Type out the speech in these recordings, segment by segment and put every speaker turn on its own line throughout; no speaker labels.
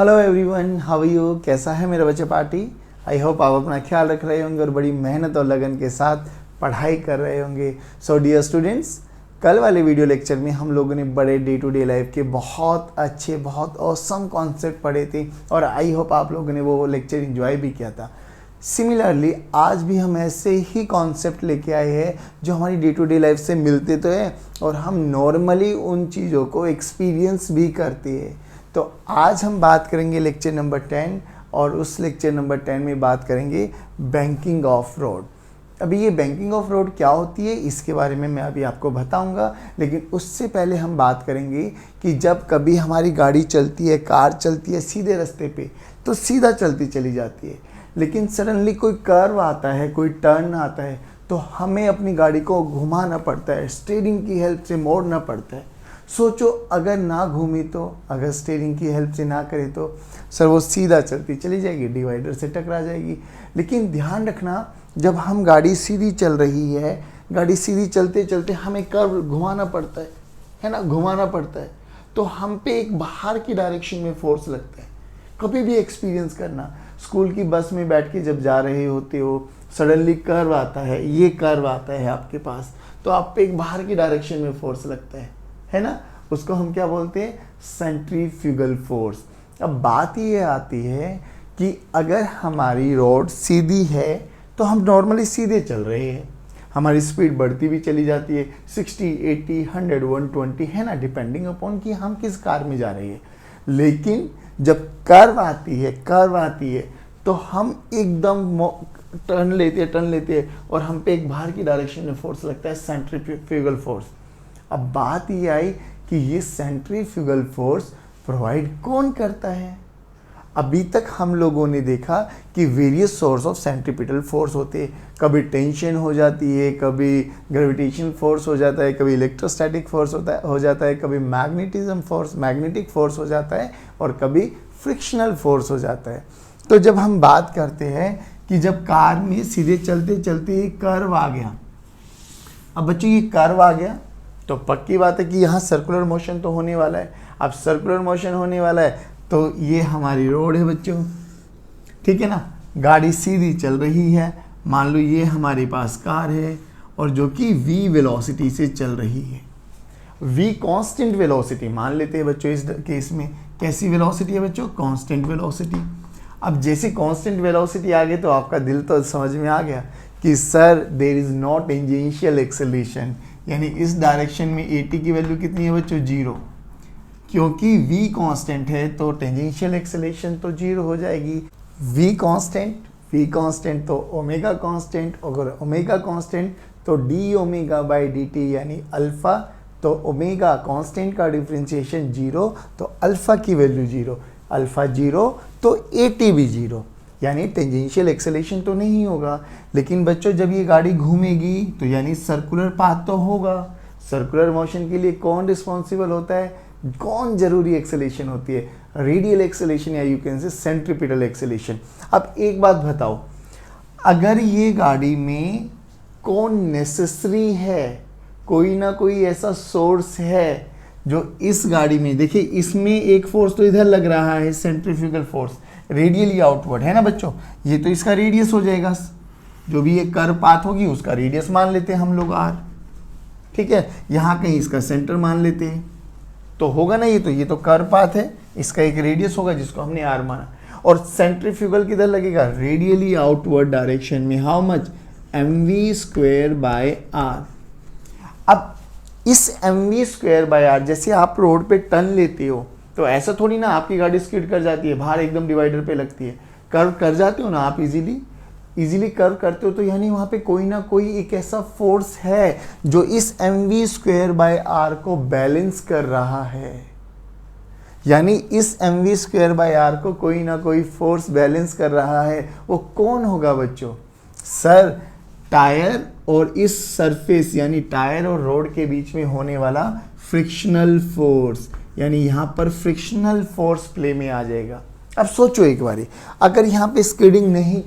Hello everyone, how are you? कैसा है मेरा बच्चा पार्टी? आई होप आप अपना ख्याल रख रहे होंगे और बड़ी मेहनत और लगन के साथ पढ़ाई कर रहे होंगे। सो डियर स्टूडेंट्स, कल वाले वीडियो लेक्चर में हम लोगों ने बड़े डे टू डे लाइफ के बहुत अच्छे, बहुत ऑसम कॉन्सेप्ट पढ़े थे और आई होप आप लोगों ने वो लेक्चर एंजॉय भी किया था। सिमिलरली आज भी हम ऐसे ही कॉन्सेप्ट लेके आए हैं जो हमारी डे टू डे लाइफ से मिलते तो हैं और हम नॉर्मली उन चीज़ों को एक्सपीरियंस भी करते हैं। तो आज हम बात करेंगे लेक्चर नंबर 10 और उस लेक्चर नंबर 10 में बात करेंगे बैंकिंग ऑफ रोड। अभी ये बैंकिंग ऑफ रोड क्या होती है इसके बारे में मैं अभी आपको बताऊंगा, लेकिन उससे पहले हम बात करेंगे कि जब कभी हमारी गाड़ी चलती है, कार चलती है सीधे रास्ते पे तो सीधा चलती चली जाती है, लेकिन सडनली कोई कर्व आता है, कोई टर्न आता है तो हमें अपनी गाड़ी को घुमाना पड़ता है, स्टीयरिंग की हेल्प से मोड़ना पड़ता है। सोचो अगर ना घूमी तो, अगर स्टीयरिंग की हेल्प से ना करे तो सर वो सीधा चलती चली जाएगी, डिवाइडर से टकरा जाएगी। लेकिन ध्यान रखना, जब हम गाड़ी सीधी चल रही है, गाड़ी सीधी चलते चलते हमें कर्व घुमाना पड़ता है ना, घुमाना पड़ता है तो हम पे एक बाहर की डायरेक्शन में फोर्स लगता है। कभी भी एक्सपीरियंस करना, स्कूल की बस में बैठ के जब जा रहे होते हो, सडनली कर्व आता है, ये कर्व आता है आपके पास, तो आप पे एक बाहर की डायरेक्शन में फोर्स लगता है ना, उसको हम क्या बोलते हैं? Centrifugal force. अब बात ये आती है कि अगर हमारी रोड सीधी है तो हम नॉर्मली सीधे चल रहे हैं, हमारी स्पीड बढ़ती भी चली जाती है 60, 80, 100, 120 है ना, डिपेंडिंग अपॉन कि हम किस कार में जा रहे हैं। लेकिन जब कर्व आती है तो हम एकदम टर्न लेते हैं और हम पे एक बाहर की डायरेक्शन में फोर्स लगता है, सेंट्रीफ्यूगल फोर्स। अब बात ये आई कि ये सेंट्रीफ्यूगल फोर्स प्रोवाइड कौन करता है? अभी तक हम लोगों ने देखा कि various source of centripetal force होते हैं। कभी टेंशन हो जाती है, कभी ग्रेविटेशन फोर्स हो जाता है, कभी इलेक्ट्रोस्टैटिक फोर्स हो जाता है, कभी मैग्नेटिक फोर्स हो जाता है और कभी फ्रिक्शनल फोर्स हो जाता है। तो जब हम बात करते हैं कि जब कार में सीधे चलते चलते कर्व आ गया, अब बच्चों ये कर्व आ गया तो पक्की बात है कि यहाँ सर्कुलर मोशन तो होने वाला है। अब सर्कुलर मोशन होने वाला है तो ये हमारी रोड है बच्चों, ठीक है ना। गाड़ी सीधी चल रही है, मान लो ये हमारे पास कार है और जो कि v वेलोसिटी से चल रही है। v कांस्टेंट वेलोसिटी मान लेते हैं बच्चों इस केस में। कैसी वेलोसिटी है बच्चों? Constant velocity. अब जैसे कांस्टेंट वेलोसिटी आ गई तो आपका दिल तो समझ में आ गया कि sir there is no tangential acceleration, यानी इस डायरेक्शन में at की वैल्यू कितनी है बच्चों? 0। क्योंकि v कांस्टेंट है तो टेंजेंशियल एक्सेलरेशन तो 0 हो जाएगी। v कांस्टेंट तो ओमेगा कांस्टेंट, अगर ओमेगा कांस्टेंट तो D omega by D T यानी अल्फा, तो ओमेगा कांस्टेंट का डिफरेंशिएशन 0 तो अल्फा की वैल्यू 0, अल्फा 0 तो at भी 0, यानी टेंजेंशियल एक्सेलरेशन तो नहीं होगा। लेकिन बच्चों जब ये गाड़ी घूमेगी तो यानी सर्कुलर पाथ तो होगा। सर्कुलर मोशन के लिए कौन रिस्पॉन्सिबल होता है? कौन जरूरी एक्सेलरेशन होती है? रेडियल एक्सेलरेशन या you can say centripetal acceleration. अब एक बात बताओ, अगर ये गाड़ी में कौन नेसेसरी है, कोई ना कोई ऐसा सोर्स है जो इस गाड़ी में, देखिए इसमें एक फोर्स तो इधर लग रहा है, सेंट्रीफ्यूगल फोर्स रेडियली आउटवर्ड है ना बच्चों, ये तो इसका रेडियस हो जाएगा, जो भी ये कर्व पाथ होगी उसका रेडियस मान लेते हैं हम लोग r, ठीक है। यहाँ कहीं इसका सेंटर मान लेते हैं तो होगा ना, ये तो कर्व पाथ है, इसका एक रेडियस होगा जिसको हमने r माना, और सेंट्रीफ्यूगल किधर लगेगा? रेडियली आउटवर्ड डायरेक्शन में। How much? mv²/r। अब इस mv²/r जैसे आप रोड पे टर्न लेते हो तो ऐसा थोड़ी ना आपकी गाड़ी स्किड कर जाती है, बाहर एकदम डिवाइडर पे लगती है, कर्व कर जाते हो ना आप, इजीली कर्व करते हो, तो यानी वहाँ पे कोई ना कोई एक ऐसा फोर्स है जो इस mv²/r को बैलेंस कर रहा है। यानी इस mv²/r को कोई ना कोई फोर्स बैलेंस कर रहा है। वो कौन होगा बच्चों? सर टायर और इस सरफेस यानी टायर और रोड के बीच में होने वाला फ्रिक्शनल फोर्स, यानी यहाँ पर फ्रिक्शनल फोर्स प्ले में आ जाएगा। अब सोचो एक बारी, अगर यहाँ पे स्किडिंग नहीं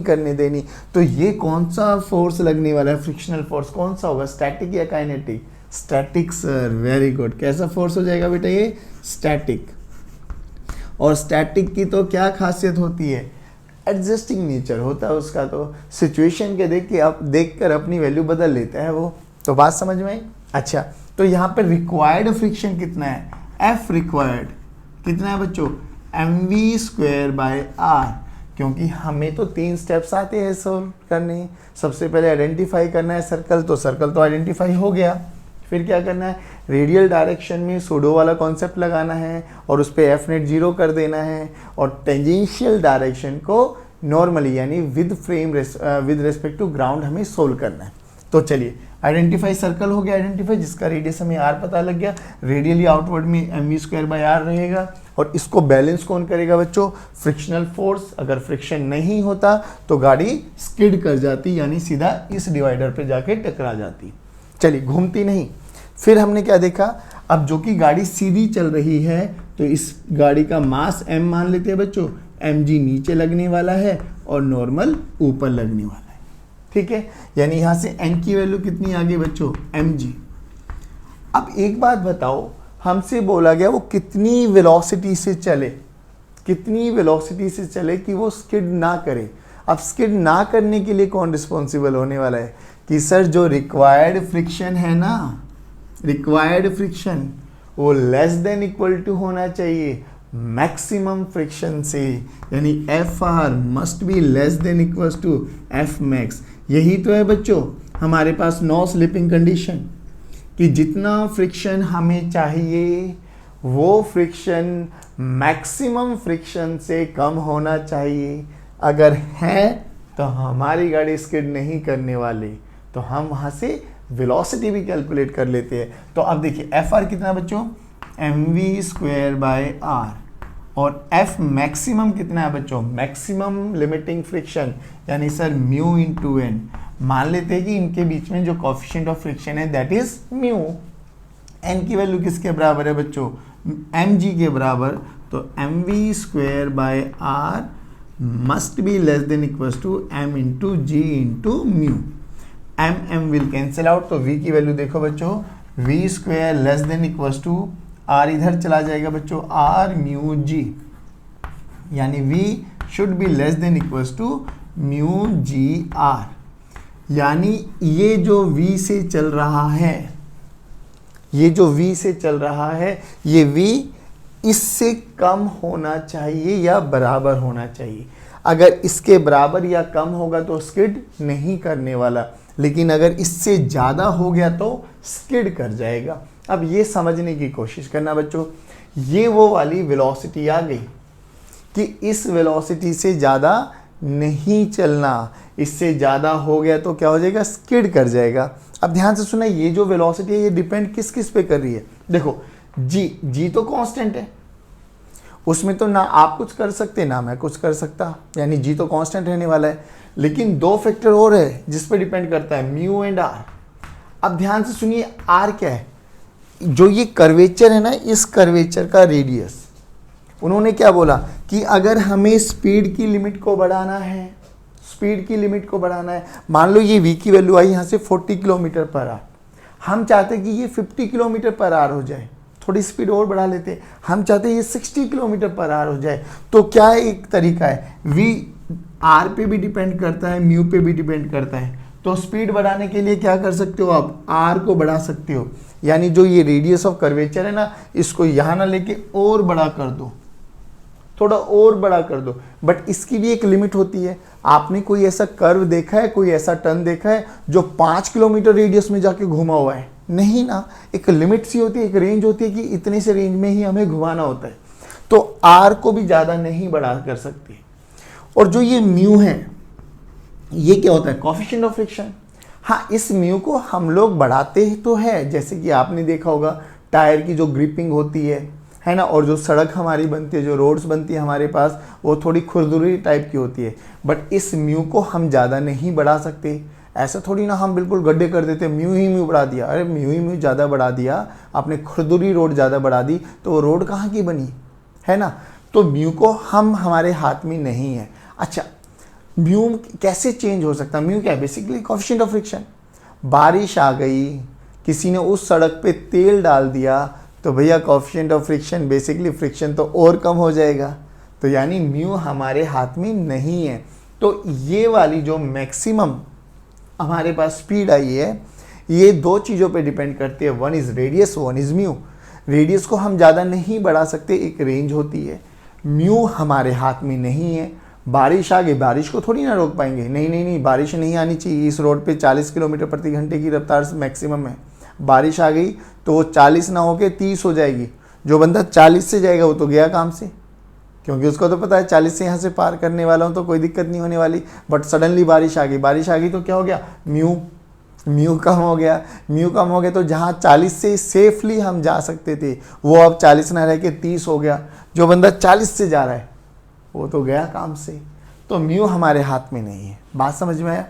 करने देनी तो ये कौन सा फोर्स लगने वाला है? फ्रिक्शनल फोर्स कौन सा होगा? स्टैटिक या kinetic? Static sir, very good. कैसा फोर्स हो जाएगा बेटा ये? स्टैटिक। और स्टैटिक की तो क्या खासियत होती है, एडजस्टिंग नेचर होता है उसका, तो सिचुएशन के देख कर अपनी वैल्यू बदल लेता है वो। तो बात समझ में आई। अच्छा, तो यहाँ पे रिक्वायर्ड फ्रिक्शन कितना है, एफ रिक्वायर्ड कितना है बच्चों, mv²/r, क्योंकि हमें तो 3 स्टेप्स आते हैं सोल्व करने। सबसे पहले आइडेंटिफाई करना है सर्कल, तो सर्कल तो आइडेंटिफाई हो गया। फिर क्या करना है, रेडियल डायरेक्शन में सूडो वाला कॉन्सेप्ट लगाना है और उस पर एफ नेट 0 कर देना है, और टेंजेंशियल डायरेक्शन को नॉर्मली यानी विद रेस्पेक्ट टू ग्राउंड हमें सोल्व करना है। तो चलिए, आइडेंटिफाई सर्कल हो गया आइडेंटिफाई, जिसका रेडियस हमें r पता लग गया, रेडियली आउटवर्ड में mv²/r रहेगा। और इसको बैलेंस कौन करेगा बच्चों, फ्रिक्शनल फोर्स। अगर फ्रिक्शन नहीं होता तो गाड़ी स्किड कर जाती, यानी सीधा इस डिवाइडर पे जाके टकरा जाती। चलिए, घूमती नहीं। फिर हमने क्या देखा, अब जो कि गाड़ी सीधी चल रही है तो इस गाड़ी का मास m मान लेते हैं बच्चों, mg नीचे लगने वाला है और नॉर्मल ऊपर लगने वाला है। ठीक है, यानी यहां से n की वैल्यू कितनी आ गई बच्चों, mg। अब एक बात बताओ, हमसे बोला गया वो कितनी वेलोसिटी से चले, कितनी वेलोसिटी से चले कि वो स्किड ना करे। अब स्किड ना करने के लिए कौन रिस्पॉन्सिबल होने वाला है, कि सर जो रिक्वायर्ड फ्रिक्शन है ना, रिक्वायर्ड फ्रिक्शन वो लेस देन इक्वल टू होना चाहिए मैक्सिमम फ्रिक्शन से, यानी F R must be less than equals to F max. यही तो है बच्चों हमारे पास नो स्लिपिंग कंडीशन, कि जितना फ्रिक्शन हमें चाहिए वो फ्रिक्शन मैक्सिमम फ्रिक्शन से कम होना चाहिए। अगर है तो हमारी गाड़ी स्किड नहीं करने वाली, तो हम वहाँ से वेलोसिटी भी कैलकुलेट कर लेते हैं। तो अब देखिए एफ आर कितना बच्चों, mv²/r, और एफ मैक्सिमम कितना है बच्चों, मैक्सिमम लिमिटिंग फ्रिक्शन, यानी सर म्यू इंटू एन। मान लेते हैं कि इनके बीच में जो कोफिशिएंट ऑफ फ्रिक्शन है दैट इज म्यू। एन की वैल्यू किसके बराबर है बच्चों, mg के बराबर, तो mv²/r must be less than equals to m into G into mu. m will cancel out, तो v की वैल्यू देखो बच्चों, v² less than equals to r इधर चला जाएगा बच्चों, r म्यू g, यानी v should be less than equals to mu G r। यानी ये जो v से चल रहा है, ये जो v से चल रहा है, ये v इससे कम होना चाहिए या बराबर होना चाहिए। अगर इसके बराबर या कम होगा तो स्किड नहीं करने वाला, लेकिन अगर इससे ज़्यादा हो गया तो स्किड कर जाएगा। अब ये समझने की कोशिश करना बच्चों, ये वो वाली वेलोसिटी आ गई कि इस वेलोसिटी से ज़्यादा नहीं चलना, इससे ज़्यादा हो गया तो क्या हो जाएगा, स्किड कर जाएगा। अब ध्यान से सुना, ये जो वेलोसिटी है ये डिपेंड किस किस पे कर रही है। देखो जी तो कांस्टेंट है, उसमें तो ना आप कुछ कर सकते ना मैं कुछ कर सकता, यानी जी तो कांस्टेंट रहने वाला है। लेकिन दो फैक्टर और है जिस पे डिपेंड करता है, म्यू एंड आर। अब ध्यान से सुनिए, आर क्या है, जो ये कर्वेचर है ना, इस कर्वेचर का रेडियस। उन्होंने क्या बोला कि अगर हमें स्पीड की लिमिट को बढ़ाना है, स्पीड की लिमिट को बढ़ाना है, मान लो ये v की वैल्यू आई यहाँ से 40 किलोमीटर पर आवर, हम चाहते कि ये 50 किलोमीटर पर आवर हो जाए, थोड़ी स्पीड और बढ़ा लेते, हम चाहते हैं ये 60 किलोमीटर पर आवर हो जाए। तो क्या एक तरीका है, v r पे भी डिपेंड करता है, म्यू पे भी डिपेंड करता है। तो स्पीड बढ़ाने के लिए क्या कर सकते हो आप, r को बढ़ा सकते हो, यानी जो ये रेडियस ऑफ कर्वेचर है ना, इसको यहाँ ना लेके और बड़ा कर दो, थोड़ा और बड़ा कर दो। बट इसकी भी एक लिमिट होती है। आपने कोई ऐसा कर्व देखा है, कोई ऐसा टर्न देखा है जो 5 किलोमीटर रेडियस में जाके घुमा हुआ है? नहीं ना, एक लिमिट सी होती है, एक रेंज होती है कि इतने से रेंज में ही हमें घुमाना होता है। तो आर को भी ज़्यादा नहीं बढ़ा कर सकते। और जो ये म्यू है, ये क्या होता है, कोएफिशिएंट ऑफ फ्रिक्शन। हाँ, इस म्यू को हम लोग बढ़ाते ही तो है, जैसे कि आपने देखा होगा टायर की जो ग्रिपिंग होती है ना, और जो सड़क हमारी बनती है, जो रोड्स बनती है हमारे पास, वो थोड़ी खुरदुरी टाइप की होती है। बट इस म्यू को हम ज़्यादा नहीं बढ़ा सकते। ऐसा थोड़ी ना हम बिल्कुल गड्ढे कर देते, म्यू ही म्यू बढ़ा दिया, अरे म्यू ही म्यू ज़्यादा बढ़ा दिया, आपने खुरदुरी रोड ज़्यादा बढ़ा दी, तो वो रोड कहाँ की बनी, है ना। तो म्यू को हम हमारे हाथ में नहीं है। अच्छा, म्यू कैसे चेंज हो सकता है? म्यू क्या है, बेसिकली कोएफिशिएंट ऑफ फ्रिक्शन। बारिश आ गई, किसी ने उस सड़क पे तेल डाल दिया, तो भैया coefficient of friction, basically friction तो और कम हो जाएगा। तो यानी म्यू हमारे हाथ में नहीं है। तो ये वाली जो मैक्सिमम हमारे पास स्पीड आई है, ये दो चीज़ों पे डिपेंड करती है, one is radius, one is mu. Radius को हम ज़्यादा नहीं बढ़ा सकते, एक रेंज होती है। म्यू हमारे हाथ में नहीं है। बारिश आ गई, बारिश को थोड़ी ना रोक पाएंगे, नहीं नहीं नहीं, बारिश नहीं आनी चाहिए। इस रोड पे 40 किलोमीटर प्रति घंटे की रफ्तार से मैक्सिमम है। बारिश आ गई तो वो 40 ना होके 30 हो जाएगी। जो बंदा 40 से जाएगा वो तो गया काम से, क्योंकि उसको तो पता है 40 से यहाँ से पार करने वाला हूँ तो कोई दिक्कत नहीं होने वाली। बट सडनली बारिश आ गई, बारिश आ गई तो क्या हो गया, म्यू कम हो गया। म्यू कम हो गया तो जहाँ 40 से सेफली हम जा सकते थे वो अब 40 ना रह के 30 हो गया। जो बंदा 40 से जा रहा है वो तो गया काम से। तो म्यू हमारे हाथ में नहीं है। बात समझ में आया?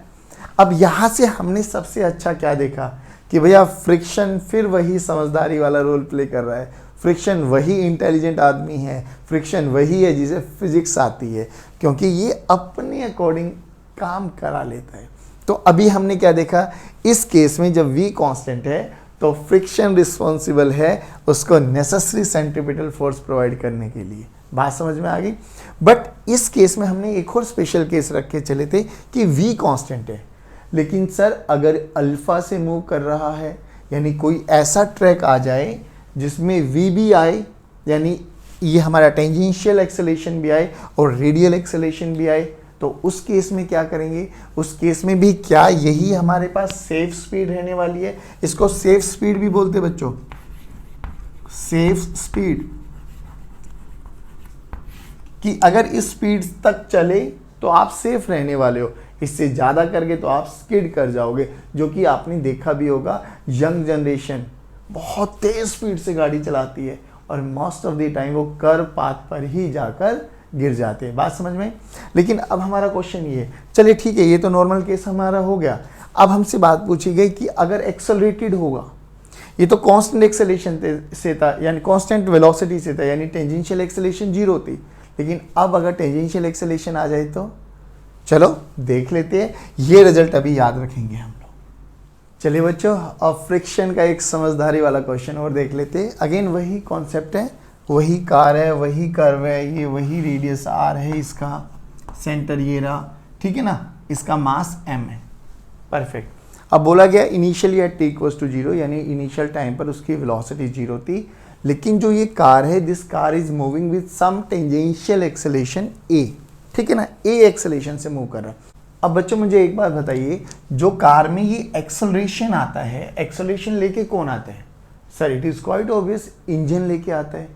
अब यहाँ से हमने सबसे अच्छा क्या देखा कि भैया फ्रिक्शन फिर वही समझदारी वाला रोल प्ले कर रहा है। फ्रिक्शन वही इंटेलिजेंट आदमी है, फ्रिक्शन वही है जिसे फिजिक्स आती है, क्योंकि ये अपने अकॉर्डिंग काम करा लेता है। तो अभी हमने क्या देखा, इस केस में जब v कांस्टेंट है तो फ्रिक्शन रिस्पॉन्सिबल है उसको नेसेसरी सेंट्रीपिटल फोर्स प्रोवाइड करने के लिए। बात समझ में आ गई? बट इस केस में हमने एक और स्पेशल केस रख के चले थे कि v कांस्टेंट है, लेकिन सर अगर अल्फा से मूव कर रहा है, यानी कोई ऐसा ट्रैक आ जाए जिसमें v भी आए, यानी ये हमारा टेंजेंशियल एक्सेलेरेशन भी आए और रेडियल एक्सेलेरेशन भी आए, तो उस केस में क्या करेंगे? उस केस में भी क्या यही हमारे पास सेफ स्पीड रहने वाली है? इसको सेफ स्पीड भी बोलते बच्चों, सेफ स्पीड, कि अगर इस स्पीड तक चले तो आप सेफ रहने वाले हो, इससे ज़्यादा करके तो आप स्किड कर जाओगे। जो कि आपने देखा भी होगा, यंग जनरेशन बहुत तेज स्पीड से गाड़ी चलाती है और मोस्ट ऑफ द टाइम वो कर्व पाथ पर ही जाकर गिर जाते हैं। बात समझ में? लेकिन अब हमारा क्वेश्चन ये है, चलिए ठीक है, ये तो नॉर्मल केस हमारा हो गया। अब हमसे बात पूछी गई कि अगर एक्सेलरेटेड होगा, ये तो कांस्टेंट एक्सेलरेशन से था, यानी कांस्टेंट वेलोसिटी से था, यानी टेंजेंशियल एक्सेलरेशन 0 थी। लेकिन अब अगर टेंजेंशियल एक्सेलरेशन आ जाए तो चलो देख लेते हैं। ये रिजल्ट अभी याद रखेंगे हम लोग। चलिए बच्चों, अब फ्रिक्शन का एक समझदारी वाला क्वेश्चन और देख लेते हैं। अगेन वही कॉन्सेप्ट है, वही कार है, वही कर्व है, ये वही रेडियस r है, इसका सेंटर ये रहा, ठीक है ना, इसका मास m है। परफेक्ट। अब बोला गया initially at t equals to 0, यानी इनिशियल टाइम पर उसकी वेलोसिटी 0 थी। लेकिन जो ये कार है, this car is moving with some tangential acceleration a, ठीक है ना, a एक्सेलरेशन से मूव कर रहा है। अब बच्चों मुझे एक बात बताइए, जो कार में ये एक्सेलरेशन आता है, एक्सेलरेशन लेके कौन आता है? Sir it is quite obvious, engine लेके आता है।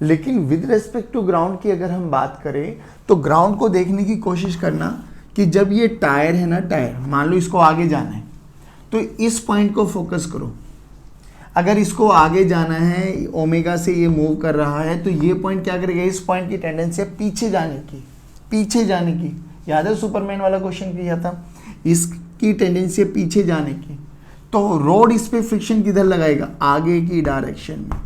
लेकिन विद रेस्पेक्ट टू ग्राउंड की अगर हम बात करें तो ग्राउंड को देखने की कोशिश करना कि जब ये टायर है ना, टायर मान लो इसको आगे जाना है तो इस पॉइंट को फोकस करो। अगर इसको आगे जाना है, ओमेगा से ये मूव कर रहा है, तो ये पॉइंट क्या करेगा? इस पॉइंट की टेंडेंसी है पीछे जाने की, पीछे जाने की। याद है सुपरमैन वाला क्वेश्चन किया था, इसकी टेंडेंसी है पीछे जाने की। तो रोड इस पे फ्रिक्शन किधर लगाएगा? आगे की डायरेक्शन में।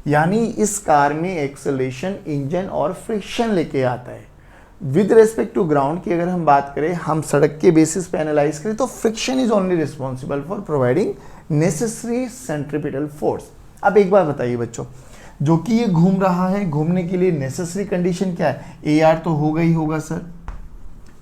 यानी इस कार में एक्सेलरेशन इंजन और फ्रिक्शन लेके आता है। विद रेस्पेक्ट टू ग्राउंड की अगर हम बात करें, हम सड़क के बेसिस पे एनालाइज करें, तो friction is only responsible for providing necessary centripetal force. अब एक बार बताइए बच्चों, जो कि ये घूम रहा है, घूमने के लिए नेसेसरी कंडीशन क्या है? AR तो होगा ही होगा सर,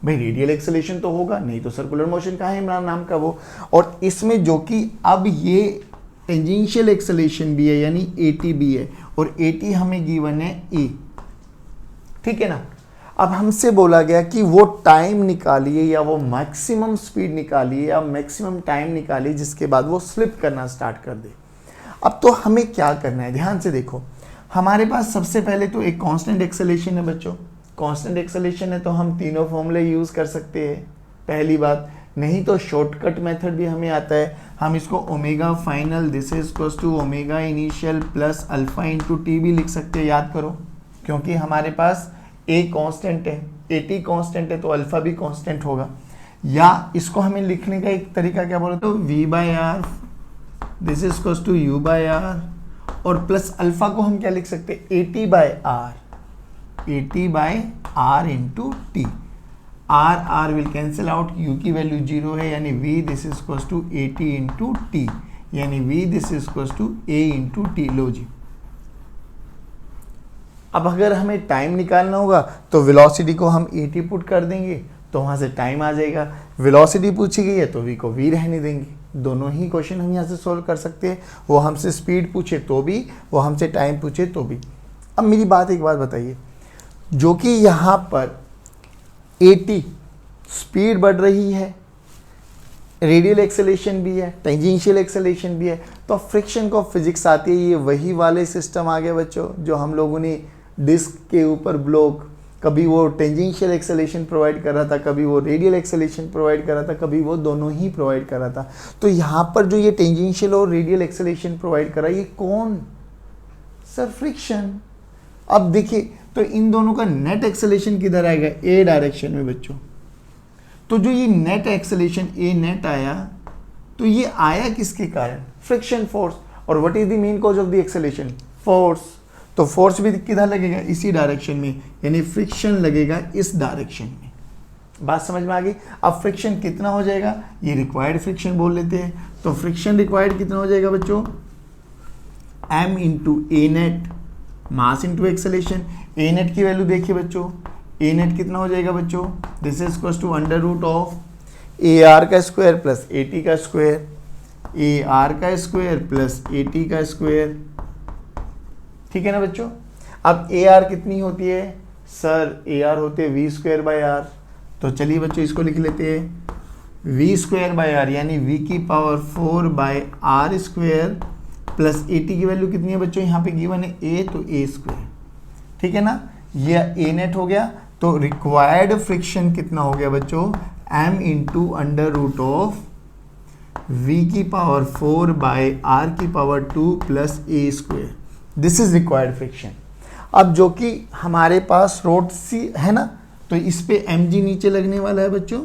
भाई रेडियल एक्सेलरेशन तो होगा, नहीं तो सर्कुलर मोशन का है इमरान नाम का वो। और इसमें जो कि अब ये टेंजेंशियल एक्सेलरेशन भी है, यानी AT भी है, और AT हमें गिवन है E, ठीक है ना। अब हमसे बोला गया कि वो टाइम निकालिए या वो मैक्सिमम स्पीड निकालिए या मैक्सिमम टाइम निकालिए जिसके बाद वो स्लिप करना स्टार्ट कर दे। अब तो हमें क्या करना है, ध्यान से देखो। हमारे पास सबसे पहले तो एक कांस्टेंट एक्सेलरेशन है बच्चों, कांस्टेंट एक्सेलरेशन है तो हम तीनों फॉर्मूले यूज़ कर सकते हैं, पहली बात। नहीं तो शॉर्टकट मेथड भी हमें आता है, हम इसको omega final this is equals to omega initial plus alpha into T भी लिख सकते हैं, याद करो, क्योंकि हमारे पास A कांस्टेंट है, AT कांस्टेंट है तो अल्फा भी कांस्टेंट होगा। या इसको हमें लिखने का एक तरीका क्या बोले तो V/R this is equals to U/R, और प्लस अल्फा को हम क्या लिख सकते हैं? AT/R, AT/R into T. R will cancel out, U की वैल्यू 0 है, यानी V this is equals to AT into T, यानी V this is equals to A into T. लो जी, अब अगर हमें टाइम निकालना होगा तो वेलोसिटी को हम at पुट कर देंगे तो वहाँ से टाइम आ जाएगा। वेलोसिटी पूछी गई है तो v को v रहने देंगे। दोनों ही क्वेश्चन हम यहाँ से सोल्व कर सकते हैं, वो हमसे स्पीड पूछे तो भी, वो हमसे टाइम पूछे तो भी। अब मेरी एक बात बताइए, जो कि यहाँ पर at स्पीड बढ़ रही है, रेडियल एक्सेलेरेशन भी है, टेंजेंशियल एक्सेलेरेशन भी है, तो फ्रिक्शन को फिजिक्स आती है, ये वही वाले सिस्टम आ गए बच्चों जो हम लोगों ने डिस्क के ऊपर ब्लॉक, कभी वो टेंजेंशियल एक्सेलेरेशन प्रोवाइड कर रहा था, कभी वो रेडियल एक्सेलेरेशन प्रोवाइड कर रहा था, कभी वो दोनों ही प्रोवाइड कर रहा था। तो यहाँ पर जो ये टेंजेंशियल और रेडियल एक्सेलेरेशन प्रोवाइड कर रहा है, ये कौन? Sir friction. अब देखिए तो इन दोनों का नेट एक्सेलेरेशन किधर आएगा? ए डायरेक्शन में बच्चों। तो जो ये नेट एक्सेलेरेशन ए नेट आया, तो ये आया किसके कारण? Friction force. और what is the main cause of the acceleration? Force. तो फोर्स भी किधर लगेगा? इसी डायरेक्शन में, यानी फ्रिक्शन लगेगा इस डायरेक्शन में। बात समझ में आ गई? अब फ्रिक्शन कितना हो जाएगा? ये रिक्वायर्ड फ्रिक्शन बोल लेते हैं। तो फ्रिक्शन रिक्वायर्ड कितना हो जाएगा बच्चों? m into A net, mass into acceleration. A net की वैल्यू देखिए बच्चों, ए नेट कितना हो जाएगा बच्चों? This is equal to under root of A R का स्क्वायर प्लस ए टी का स्क्वायर, ए आर का स्क्वायर प्लस ए टी का स्क्वायर। ठीक है ना बच्चों? अब ए आर कितनी होती है? सर ए आर होते हैं वी स्क्वायर बाई आर। तो चलिए बच्चों इसको लिख लेते हैं, वी स्क्वायर बाई आर यानी वी की power 4 by R square plus A T की वैल्यू कितनी है बच्चों? यहाँ पे गिवन है ए, तो ए स्क्वायर। ठीक है ना? ये ए नेट हो गया। तो रिक्वायर्ड फ्रिक्शन कितना हो गया बच्चों? m into under root of v की पावर 4 बाई r की power 2 plus A square. This is required friction. अब जो कि हमारे पास रोड सी है ना, तो इस पे mg नीचे लगने वाला है बच्चों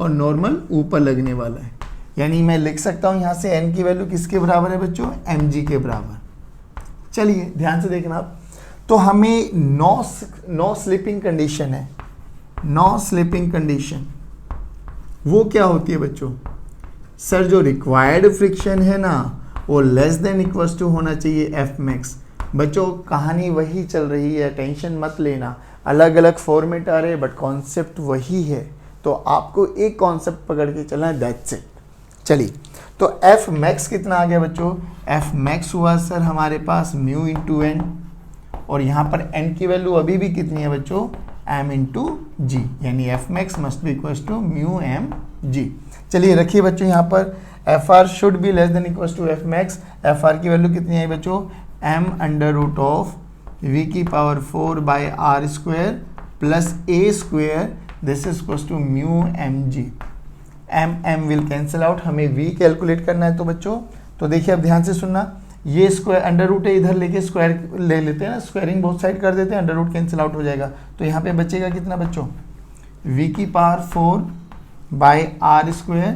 और नॉर्मल ऊपर लगने वाला है, यानी मैं लिख सकता हूँ यहाँ से n की वैल्यू किसके बराबर है बच्चों? mg के बराबर। चलिए ध्यान से देखना आप। तो हमें नो स्लिपिंग कंडीशन है, नो स्लिपिंग कंडीशन वो क्या होती है बच्चों? सर जो रिक्वायर्ड फ्रिक्शन है ना, वो लेस देन इक्वल्स टू होना चाहिए एफ मैक्स। बच्चों कहानी वही चल रही है, टेंशन मत लेना, अलग अलग फॉर्मेट आ रहे हैं बट कॉन्सेप्ट वही है। तो आपको एक कॉन्सेप्ट पकड़ के चलना है, दैट्स इट। चलिए तो एफ मैक्स कितना आ गया बच्चों? एफ मैक्स हुआ सर हमारे पास म्यू इंटू एन, और यहाँ पर n की वैल्यू अभी भी कितनी है बच्चों? m इंटू जी, यानी F max must be equal to mu M G. चलिए रखिए बच्चों यहाँ पर F R should be less than equal to F max. F R की वैल्यू कितनी है बच्चों? m under root of v की power 4 by R square plus A square, this is equal to mu M G. m will cancel out, हमें v calculate करना है। तो बच्चों तो देखिए अब ध्यान से सुनना, ये स्क्वायर अंडर रूट है, इधर लेके स्क्वायर ले लेते हैं ना, स्क्वायरिंग बोथ साइड कर देते हैं, अंडर रूट कैंसिल आउट हो जाएगा। तो यहाँ पे बचेगा कितना बच्चों? v की power 4 by R square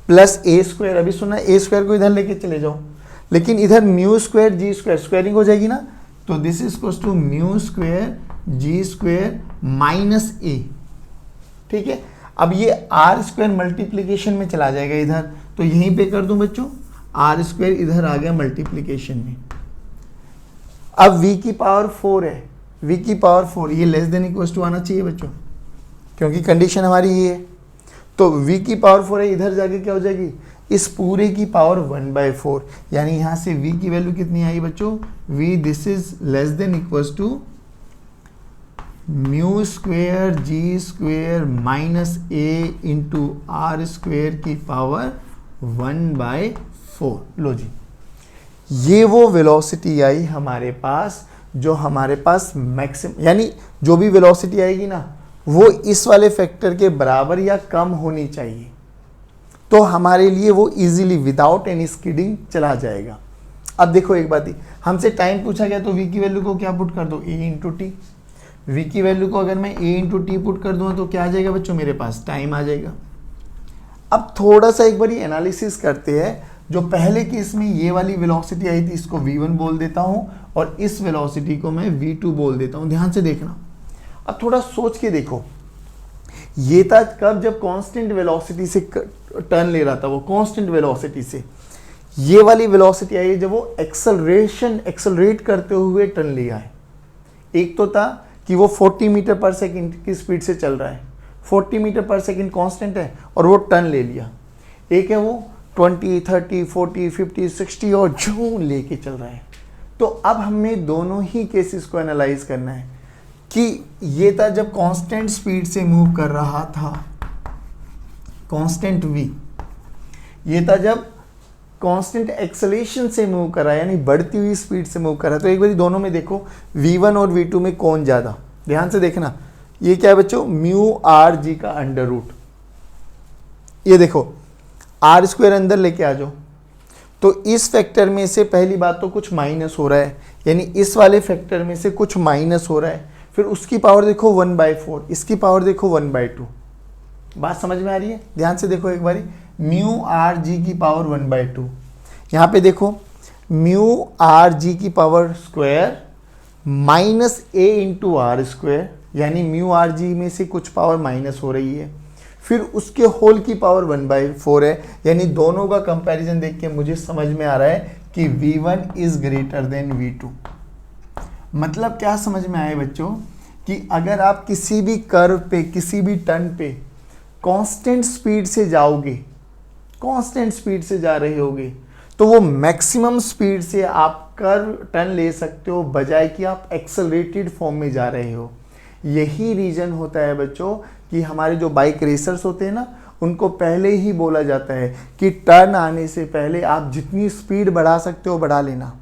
plus A square. अभी सुना, ए स्क्वायर को इधर लेके चले जाओ, लेकिन इधर म्यू स्क्वायर जी स्क्वायर, स्क्वायरिंग हो जाएगी ना, तो this is equal to mu square ji square minus a. ठीक है? अब ये आर स्क्वायर मल्टीप्लीकेशन में चला जाएगा इधर, तो यहीं पे कर दूं बच्चों, आर स्क्वायर इधर आ गया मल्टीप्लीकेशन में। अब v की पावर 4 है, v की पावर 4, ये लेस देन इक्वल टू आना चाहिए बच्चों, क्योंकि कंडीशन हमारी ये है। तो v की पावर 4 है, इधर जाके क्या हो जाएगी? इस पूरे की पावर 1/4, यानी यहाँ से v की वैल्यू कितनी आई बच्चों? v this is less than equal to mu square G square minus A into R square की पावर 1/4। लो जी, ये वो वेलोसिटी आई हमारे पास, जो हमारे पास मैक्सिमम, यानी जो भी वेलोसिटी आएगी ना, वो इस वाले फैक्टर के बराबर या कम होनी चाहिए, तो हमारे लिए वो इजीली विदाउट एनी स्किडिंग चला जाएगा। अब देखो एक बात ही, हमसे टाइम पूछा गया तो v की वैल्यू को क्या पुट कर दो? a into T. v की वैल्यू को अगर मैं a इंटू टी पुट कर दूँ तो क्या आ जाएगा बच्चों? मेरे पास टाइम आ जाएगा। अब थोड़ा सा एक बार एनालिसिस करते हैं। जो पहले केस में ये वाली वेलोसिटी आई थी, इसको v1 बोल देता हूँ, और इस वेलोसिटी को मैं v2 बोल देता हूँ। ध्यान से देखना, अब थोड़ा सोच के देखो, ये था कब? जब कांस्टेंट वेलोसिटी से टर्न ले रहा था, वो कांस्टेंट वेलोसिटी से। ये वाली वेलोसिटी आई है जब वो एक्सेलरेट करते हुए टर्न लिया है। एक तो था कि वो 40 मीटर पर सेकंड की स्पीड से चल रहा है, 40 मीटर पर सेकंड कांस्टेंट है और वो टर्न ले लिया। एक है वो 20, 30, 40, 50, 60 और झूम लेके चल रहा है। तो अब हमें दोनों ही केसेस को एनालाइज करना है कि ये था जब कांस्टेंट स्पीड से मूव कर रहा था, कांस्टेंट v, ये था जब कांस्टेंट एक्सेलेरेशन से मूव कर रहा है, यानी बढ़ती हुई स्पीड से मूव कर रहा है। तो एक बार दोनों में देखो v1 और v2 में कौन ज़्यादा, ध्यान से देखना। ये क्या है बच्चों, म्यू आर जी का अंडर रूट। ये देखो आर स्क्वायर अंदर लेके आ जाओ, तो इस फैक्टर में से पहली बात तो कुछ माइनस हो रहा है, यानी इस वाले फैक्टर में से कुछ माइनस हो रहा है। फिर उसकी पावर देखो 1/4, इसकी पावर देखो 1/2। बात समझ में आ रही है? ध्यान से देखो एक बारी, म्यू आर जी की पावर 1/2। यहाँ पे देखो म्यू आर जी की power square minus A into R square, यानी म्यू आर जी में से कुछ पावर माइनस हो रही है। फिर उसके होल की पावर 1/4 है, यानी दोनों का कंपैरिजन देख के मुझे समझ में आ रहा है कि v1 is greater than v2। मतलब क्या समझ में आए बच्चों, कि अगर आप किसी भी कर्व पे, किसी भी टर्न पे कांस्टेंट स्पीड से जाओगे, कांस्टेंट स्पीड से जा रहे होगे, तो वो मैक्सिमम स्पीड से आप कर्व टर्न ले सकते हो, बजाय कि आप एक्सेलरेटेड फॉर्म में जा रहे हो। यही रीजन होता है बच्चों कि हमारे जो बाइक रेसर्स होते हैं ना, उनको पहले ही बोला जाता है कि टर्न आने से पहले आप जितनी स्पीड बढ़ा सकते हो बढ़ा लेना,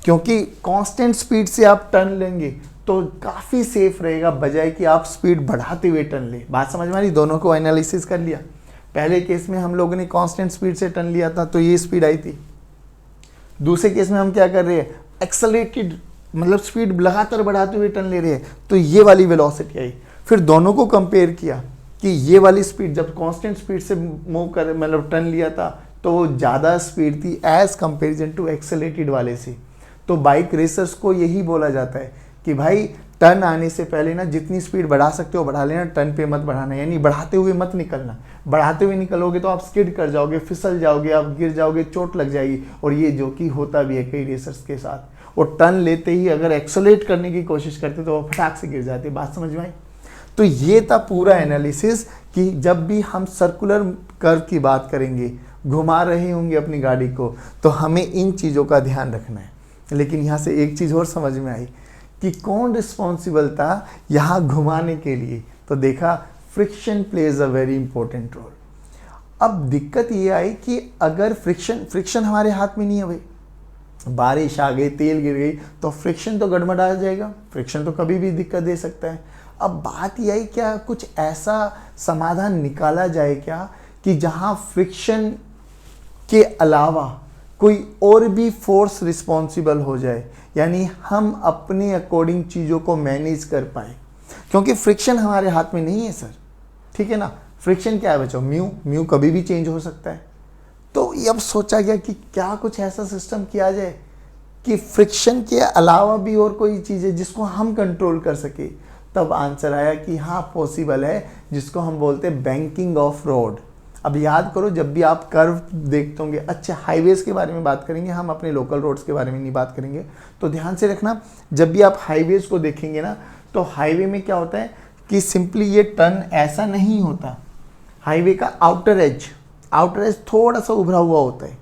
क्योंकि कांस्टेंट स्पीड से आप टर्न लेंगे तो काफ़ी सेफ रहेगा, बजाय कि आप स्पीड बढ़ाते हुए टर्न ले। बात समझ में आ रही? दोनों को एनालिसिस कर लिया। पहले केस में हम लोगों ने कांस्टेंट स्पीड से टर्न लिया था तो ये स्पीड आई थी। दूसरे केस में हम क्या कर रहे हैं, एक्सेलरेटेड, मतलब स्पीड लगातार बढ़ाते हुए टर्न ले रहे हैं, तो ये वाली वेलोसिटी आई। फिर दोनों को कंपेयर किया कि ये वाली स्पीड जब कांस्टेंट स्पीड से मूव कर, मतलब टर्न लिया था, तो वो ज़्यादा स्पीड थी एज कंपेरिजन टू एक्सेलरेटेड वाले से। तो बाइक रेसर्स को यही बोला जाता है कि भाई टर्न आने से पहले ना जितनी स्पीड बढ़ा सकते हो बढ़ा लेना, टर्न पे मत बढ़ाना, यानी बढ़ाते हुए मत निकलना। बढ़ाते हुए निकलोगे तो आप स्किड कर जाओगे, फिसल जाओगे, आप गिर जाओगे, चोट लग जाएगी। और ये जो कि होता भी है कई रेसर्स के साथ। और टर्न लेते ही अगर एक्सेलरेट करने की कोशिश करते तो वो फटाक से गिर जाते। बात समझ में आई? तो ये था पूरा एनालिसिस कि जब भी हम सर्कुलर कर्व की बात करेंगे, घुमा रहे होंगे अपनी गाड़ी को, तो हमें इन चीज़ों का ध्यान रखना है। लेकिन यहाँ से एक चीज़ और समझ में आई कि कौन रिस्पॉन्सिबल था यहाँ घुमाने के लिए, तो देखा friction plays a very important role. अब दिक्कत ये आई कि अगर फ्रिक्शन हमारे हाथ में नहीं है भाई, बारिश आ गई, तेल गिर गई, तो फ्रिक्शन तो गड़बड़ा जाएगा, फ्रिक्शन तो कभी भी दिक्कत दे सकता है। अब बात यह आई क्या कुछ ऐसा समाधान निकाला जाए क्या कि जहाँ फ्रिक्शन के अलावा कोई और भी फोर्स रिस्पॉन्सिबल हो जाए, यानी हम अपने अकॉर्डिंग चीज़ों को मैनेज कर पाए, क्योंकि फ्रिक्शन हमारे हाथ में नहीं है सर, ठीक है ना। फ्रिक्शन क्या है बच्चों, म्यू कभी भी चेंज हो सकता है। तो अब सोचा गया कि क्या कुछ ऐसा सिस्टम किया जाए कि फ्रिक्शन के अलावा भी और कोई चीज़ है जिसको हम कंट्रोल कर सके। तब आंसर आया कि हाँ पॉसिबल है, जिसको हम बोलते हैं बैंकिंग ऑफ रोड। अब याद करो, जब भी आप कर्व देखते होंगे, अच्छा हाईवेज़ के बारे में बात करेंगे हम, अपने लोकल रोड्स के बारे में नहीं बात करेंगे, तो ध्यान से रखना, जब भी आप हाईवेज़ को देखेंगे ना, तो हाईवे में क्या होता है कि सिंपली ये टर्न ऐसा नहीं होता। हाईवे का आउटर एज थोड़ा सा उभरा हुआ होता है,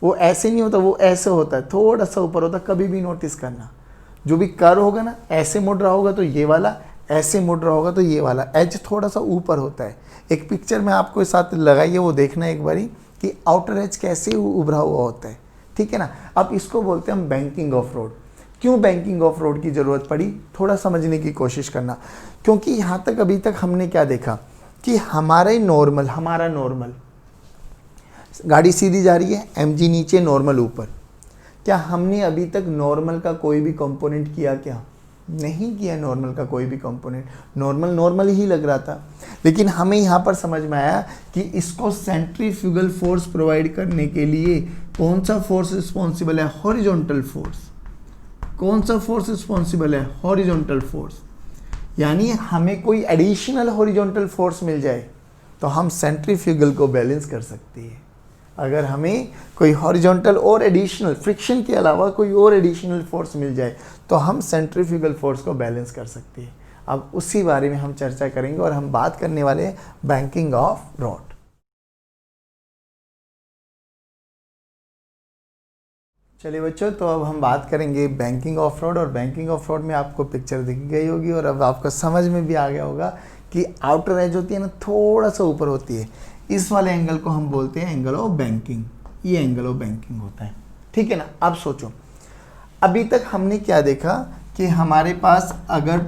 वो ऐसे नहीं होता, वो ऐसे होता है, थोड़ा सा ऊपर होता है। कभी भी नोटिस करना, जो भी कर्व होगा ना, ऐसे मुड़ रहा होगा तो ये वाला, ऐसे मुड़ रहा होगा तो ये वाला, एज थोड़ा सा ऊपर होता है। एक पिक्चर में आपको साथ लगाइए, वो देखना एक बारी कि आउटर एज कैसे उभरा हुआ होता है, ठीक है ना। अब इसको बोलते हैं हम बैंकिंग ऑफ रोड। क्यों बैंकिंग ऑफ रोड की ज़रूरत पड़ी, थोड़ा समझने की कोशिश करना। क्योंकि यहाँ तक अभी तक हमने क्या देखा कि हमारा नॉर्मल गाड़ी सीधी जा रही है, एमजी नीचे, नॉर्मल ऊपर। क्या हमने अभी तक नॉर्मल का कोई भी कंपोनेंट किया? क्या नहीं किया नॉर्मल का कोई भी कंपोनेंट। नॉर्मल ही लग रहा था। लेकिन हमें यहाँ पर समझ में आया कि इसको सेंट्रीफ्यूगल फोर्स प्रोवाइड करने के लिए कौन सा फोर्स रिस्पॉन्सिबल है? Horizontal force. कौन सा फोर्स रिस्पॉन्सिबल है? Horizontal force. यानी हमें कोई एडिशनल हॉरिजॉन्टल फोर्स मिल जाए तो हम सेंट्रीफ्यूगल को बैलेंस कर सकते हैं। अगर हमें कोई हॉरिजॉन्टल और एडिशनल फ्रिक्शन के अलावा कोई और एडिशनल फोर्स मिल जाए तो हम सेंट्रीफ्यूगल फोर्स को बैलेंस कर सकते हैं। अब उसी बारे में हम चर्चा करेंगे और हम बात करने वाले हैं बैंकिंग ऑफ रॉड। चलिए बच्चों, तो अब हम बात करेंगे बैंकिंग ऑफ रॉड। और बैंकिंग ऑफ रॉड में आपको पिक्चर दिख गई होगी और अब आपको समझ में भी आ गया होगा कि आउटर एज होती है ना, थोड़ा सा ऊपर होती है। इस वाले एंगल को हम बोलते हैं एंगल ऑफ बैंकिंग। ये एंगल ऑफ बैंकिंग होता है, ठीक है ना। अब सोचो, अभी तक हमने क्या देखा कि हमारे पास अगर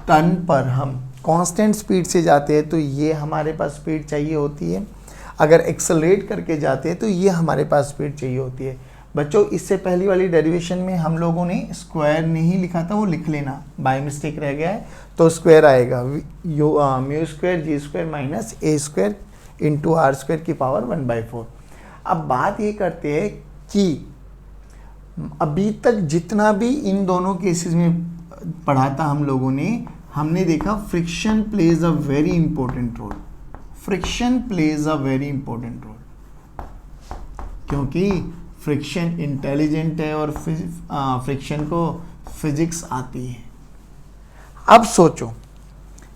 टर्न पर हम कांस्टेंट स्पीड से जाते हैं तो ये हमारे पास स्पीड चाहिए होती है, अगर एक्सेलरेट करके जाते हैं तो ये हमारे पास स्पीड चाहिए होती है। बच्चों, इससे पहली वाली डेरिवेशन में हम लोगों ने स्क्वायर नहीं लिखा था, वो लिख लेना, बाय मिस्टेक रह गया है। तो स्क्वायर आएगा mu square ji square minus A square into R square की पावर 1/4। अब बात ये करते हैं कि अभी तक जितना भी इन दोनों केसेस में पढ़ा था हम लोगों ने, हमने देखा friction plays a very important role. Friction plays a very important role क्योंकि फ्रिक्शन इंटेलिजेंट है और फ्रिक्शन को फिजिक्स आती है। अब सोचो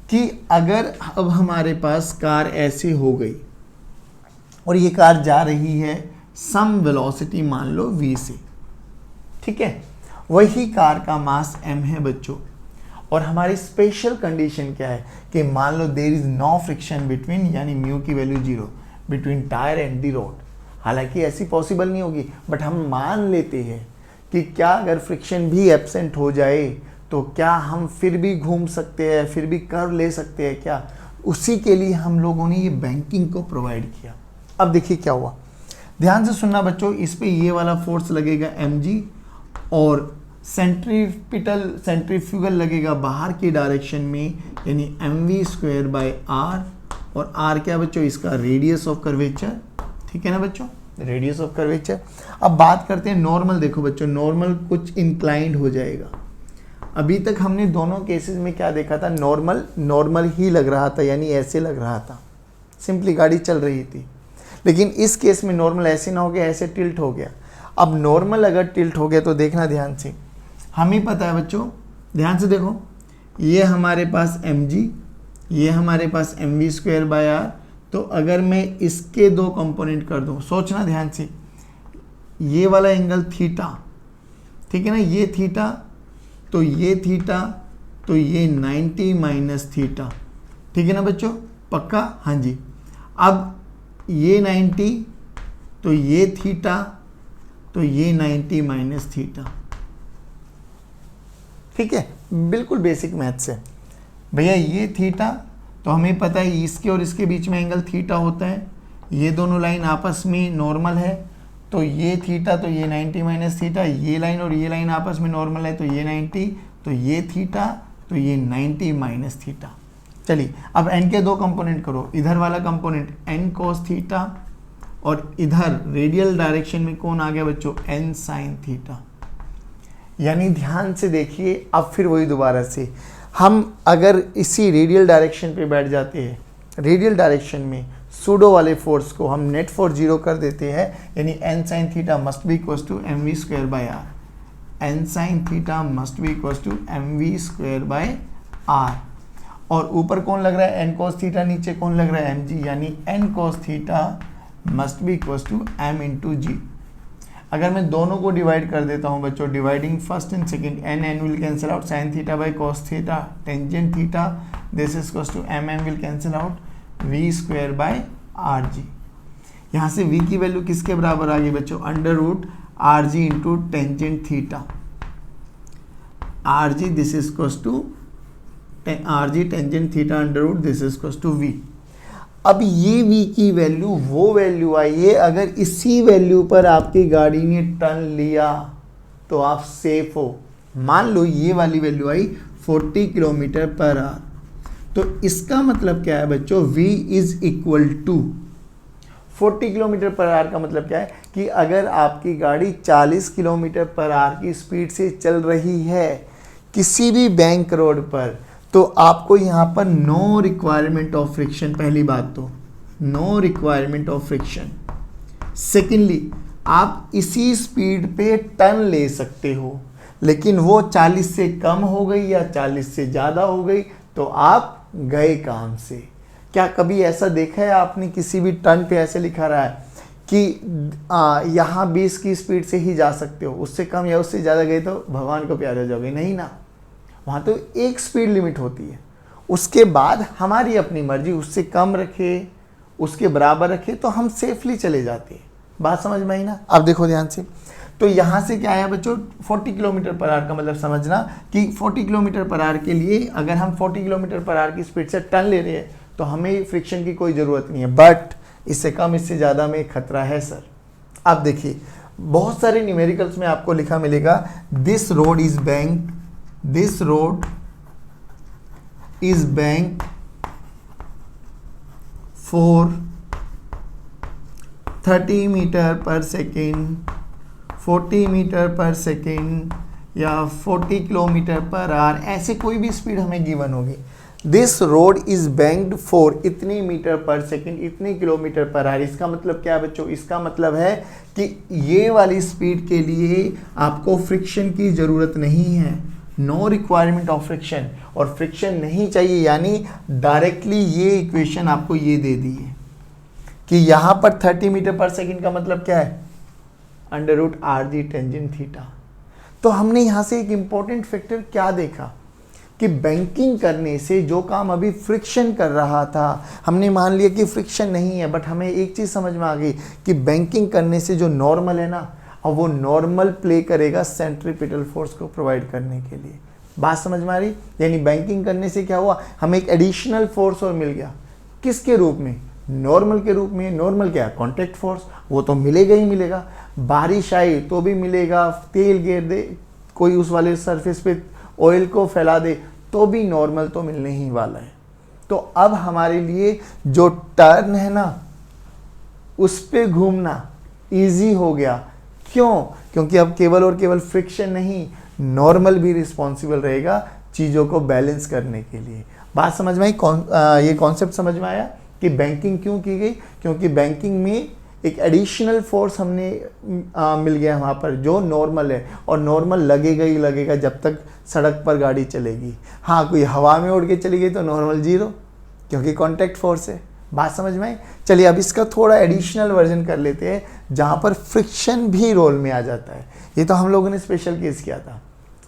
कि अगर अब हमारे पास कार ऐसे हो गई और ये कार जा रही है सम वेलोसिटी मान लो v से, ठीक है। वही कार का मास m है बच्चों, और हमारी स्पेशल कंडीशन क्या है कि मान लो there is no friction between, यानी म्यू की value 0 between tyre and the road. हालांकि ऐसी पॉसिबल नहीं होगी, बट हम मान लेते हैं कि क्या अगर फ्रिक्शन भी एब्सेंट हो जाए तो क्या हम फिर भी घूम सकते हैं, फिर भी कर्व ले सकते हैं क्या। उसी के लिए हम लोगों ने ये बैंकिंग को प्रोवाइड किया। अब देखिए क्या हुआ, ध्यान से सुनना बच्चों। इस पे ये वाला फोर्स लगेगा mg और सेंट्रीफ्यूगल लगेगा बाहर की डायरेक्शन में, यानी mv²/r। और r क्या बच्चों, इसका रेडियस ऑफ कर्वेचर, ठीक है ना बच्चों, रेडियस ऑफ कर्वेचर। अब बात करते हैं नॉर्मल। देखो बच्चों, नॉर्मल कुछ इंक्लाइंड हो जाएगा। अभी तक हमने दोनों केसेस में क्या देखा था, नॉर्मल ही लग रहा था, यानी ऐसे लग रहा था, सिंपली गाड़ी चल रही थी। लेकिन इस केस में नॉर्मल ऐसे ना हो गया, ऐसे टिल्ट हो गया। अब नॉर्मल अगर टिल्ट हो गया तो देखना ध्यान से, हमें पता है बच्चों, ध्यान से देखो, ये हमारे पास mg, ये हमारे पास mv²/r। तो अगर मैं इसके दो कंपोनेंट कर दूं, सोचना ध्यान से, ये वाला एंगल थीटा, ठीक है ना, ये थीटा, तो ये थीटा, तो ये 90 माइनस थीटा, ठीक है ना बच्चों, पक्का, हाँ जी। अब ये 90, तो ये थीटा, तो ये 90 माइनस थीटा, ठीक है, बिल्कुल बेसिक मैथ्स है भैया। ये थीटा, तो हमें पता है इसके और इसके बीच में एंगल थीटा होता है। ये दोनों लाइन आपस में नॉर्मल है, तो ये थीटा, तो ये 90 माइनस थीटा। ये लाइन और ये लाइन आपस में नॉर्मल है, तो ये 90, तो ये थीटा, तो ये 90 माइनस थीटा। चलिए अब n के दो कंपोनेंट करो, इधर वाला कंपोनेंट n cos थीटा और इधर रेडियल डायरेक्शन में कौन आ गया बच्चों, n sin थीटा। यानी ध्यान से देखिए, अब फिर वही दोबारा से हम अगर इसी रेडियल डायरेक्शन पे बैठ जाते हैं, रेडियल डायरेक्शन में सूडो वाले फोर्स को हम नेट फोर्स 0 कर देते हैं, यानी n sin theta must be equals to mv²/r। n sin theta must be equals to mv²/r। और ऊपर कौन लग रहा है, n cos थीटा, नीचे कौन लग रहा है, mg, यानी n cos theta must be equals to m into g. अगर मैं दोनों को डिवाइड कर देता हूं बच्चों, dividing first and second, n will cancel out, sin theta by cos theta, tangent theta, this is equals to m will cancel out, v²/rg। यहाँ से v की वैल्यू किसके बराबर आ गई बच्चों, √rg into tangent theta, rg this is equals to rg tangent theta √ this is equals to v। अब ये v की वैल्यू वो वैल्यू आई है, अगर इसी वैल्यू पर आपकी गाड़ी ने टर्न लिया तो आप सेफ हो। मान लो ये वाली वैल्यू आई 40 km/h, तो इसका मतलब क्या है बच्चों, v is equal to 40 km/h का मतलब क्या है कि अगर आपकी गाड़ी 40 km/h की स्पीड से चल रही है किसी भी बैंक रोड पर, तो आपको यहाँ पर नो रिक्वायरमेंट ऑफ फ्रिक्शन, पहली बात तो no requirement of friction, secondly आप इसी स्पीड पे टर्न ले सकते हो, लेकिन वो 40 से कम हो गई या 40 से ज़्यादा हो गई तो आप गए काम से। क्या कभी ऐसा देखा है आपने किसी भी टर्न पे ऐसे लिखा रहा है कि यहाँ 20 की स्पीड से ही जा सकते हो, उससे कम या उससे ज़्यादा गए तो भगवान को प्यारे हो जाओगे? नहीं ना, वहाँ तो एक स्पीड लिमिट होती है, उसके बाद हमारी अपनी मर्जी, उससे कम रखे उसके बराबर रखे तो हम सेफली चले जाते हैं। बात समझ में आई ना? अब देखो ध्यान से, तो यहाँ से क्या है बच्चों, 40 किलोमीटर पर आवर का मतलब समझना कि 40 किलोमीटर पर आवर के लिए अगर हम 40 किलोमीटर पर आवर की स्पीड से टर्न ले रहे हैं तो हमें फ्रिक्शन की कोई ज़रूरत नहीं है, बट इससे कम इससे ज़्यादा में खतरा है सर। अब देखिए बहुत सारे न्यूमेरिकल्स में आपको लिखा मिलेगा this road is bank, this road is bank for 30 metre per second, 40 metre per second या 40 किलोमीटर पर आवर, ऐसे कोई भी स्पीड हमें गिवन होगी। This road is banked for इतनी मीटर पर सेकेंड, इतने किलोमीटर पर आवर। इसका मतलब क्या है बच्चों? इसका मतलब है कि ये वाली स्पीड के लिए आपको फ्रिक्शन की ज़रूरत नहीं है, नो रिक्वायरमेंट ऑफ फ्रिक्शन, और फ्रिक्शन नहीं चाहिए, यानी डायरेक्टली ये इक्वेशन आपको ये दे दी है कि यहाँ पर 30 मीटर पर सेकेंड का मतलब क्या है? अंडर रूट आर जी टेंजेंट थीटा। तो हमने यहाँ से एक इंपॉर्टेंट फैक्टर क्या देखा कि बैंकिंग करने से जो काम अभी फ्रिक्शन कर रहा था, हमने मान लिया कि फ्रिक्शन नहीं है, बट हमें एक चीज़ समझ में आ गई कि बैंकिंग करने से जो नॉर्मल है ना, और वो नॉर्मल प्ले करेगा सेंट्रीपिटल फोर्स को प्रोवाइड करने के लिए। बात समझ में आ रही? यानी बैंकिंग करने से क्या हुआ, हमें एक एडिशनल फोर्स और मिल गया। किसके रूप में? नॉर्मल के रूप में। नॉर्मल क्या है? कॉन्टैक्ट फोर्स, वो तो मिलेगा ही मिलेगा। बारिश आई तो भी मिलेगा, तेल गिर दे कोई उस वाले सरफेस पे, ऑयल को फैला दे तो भी नॉर्मल तो मिलने ही वाला है। तो अब हमारे लिए जो टर्न है ना, उस पे घूमना इजी हो गया। क्यों? क्योंकि अब केवल और केवल फ्रिक्शन नहीं, नॉर्मल भी रिस्पॉन्सिबल रहेगा चीज़ों को बैलेंस करने के लिए। बात समझ में आई? ये कॉन्सेप्ट समझ में आया कि बैंकिंग क्यों की गई? क्योंकि बैंकिंग में एक एडिशनल फोर्स हमने मिल गया वहाँ पर जो नॉर्मल है, और नॉर्मल लगेगा ही लगेगा जब तक सड़क पर गाड़ी चलेगी। हाँ, कोई हवा में उड़ के चली गई तो नॉर्मल जीरो, क्योंकि कॉन्टैक्ट फोर्स है। बात समझ में आई? चलिए अब इसका थोड़ा एडिशनल वर्जन कर लेते हैं जहाँ पर फ्रिक्शन भी रोल में आ जाता है। ये तो हम लोगों ने स्पेशल केस किया था।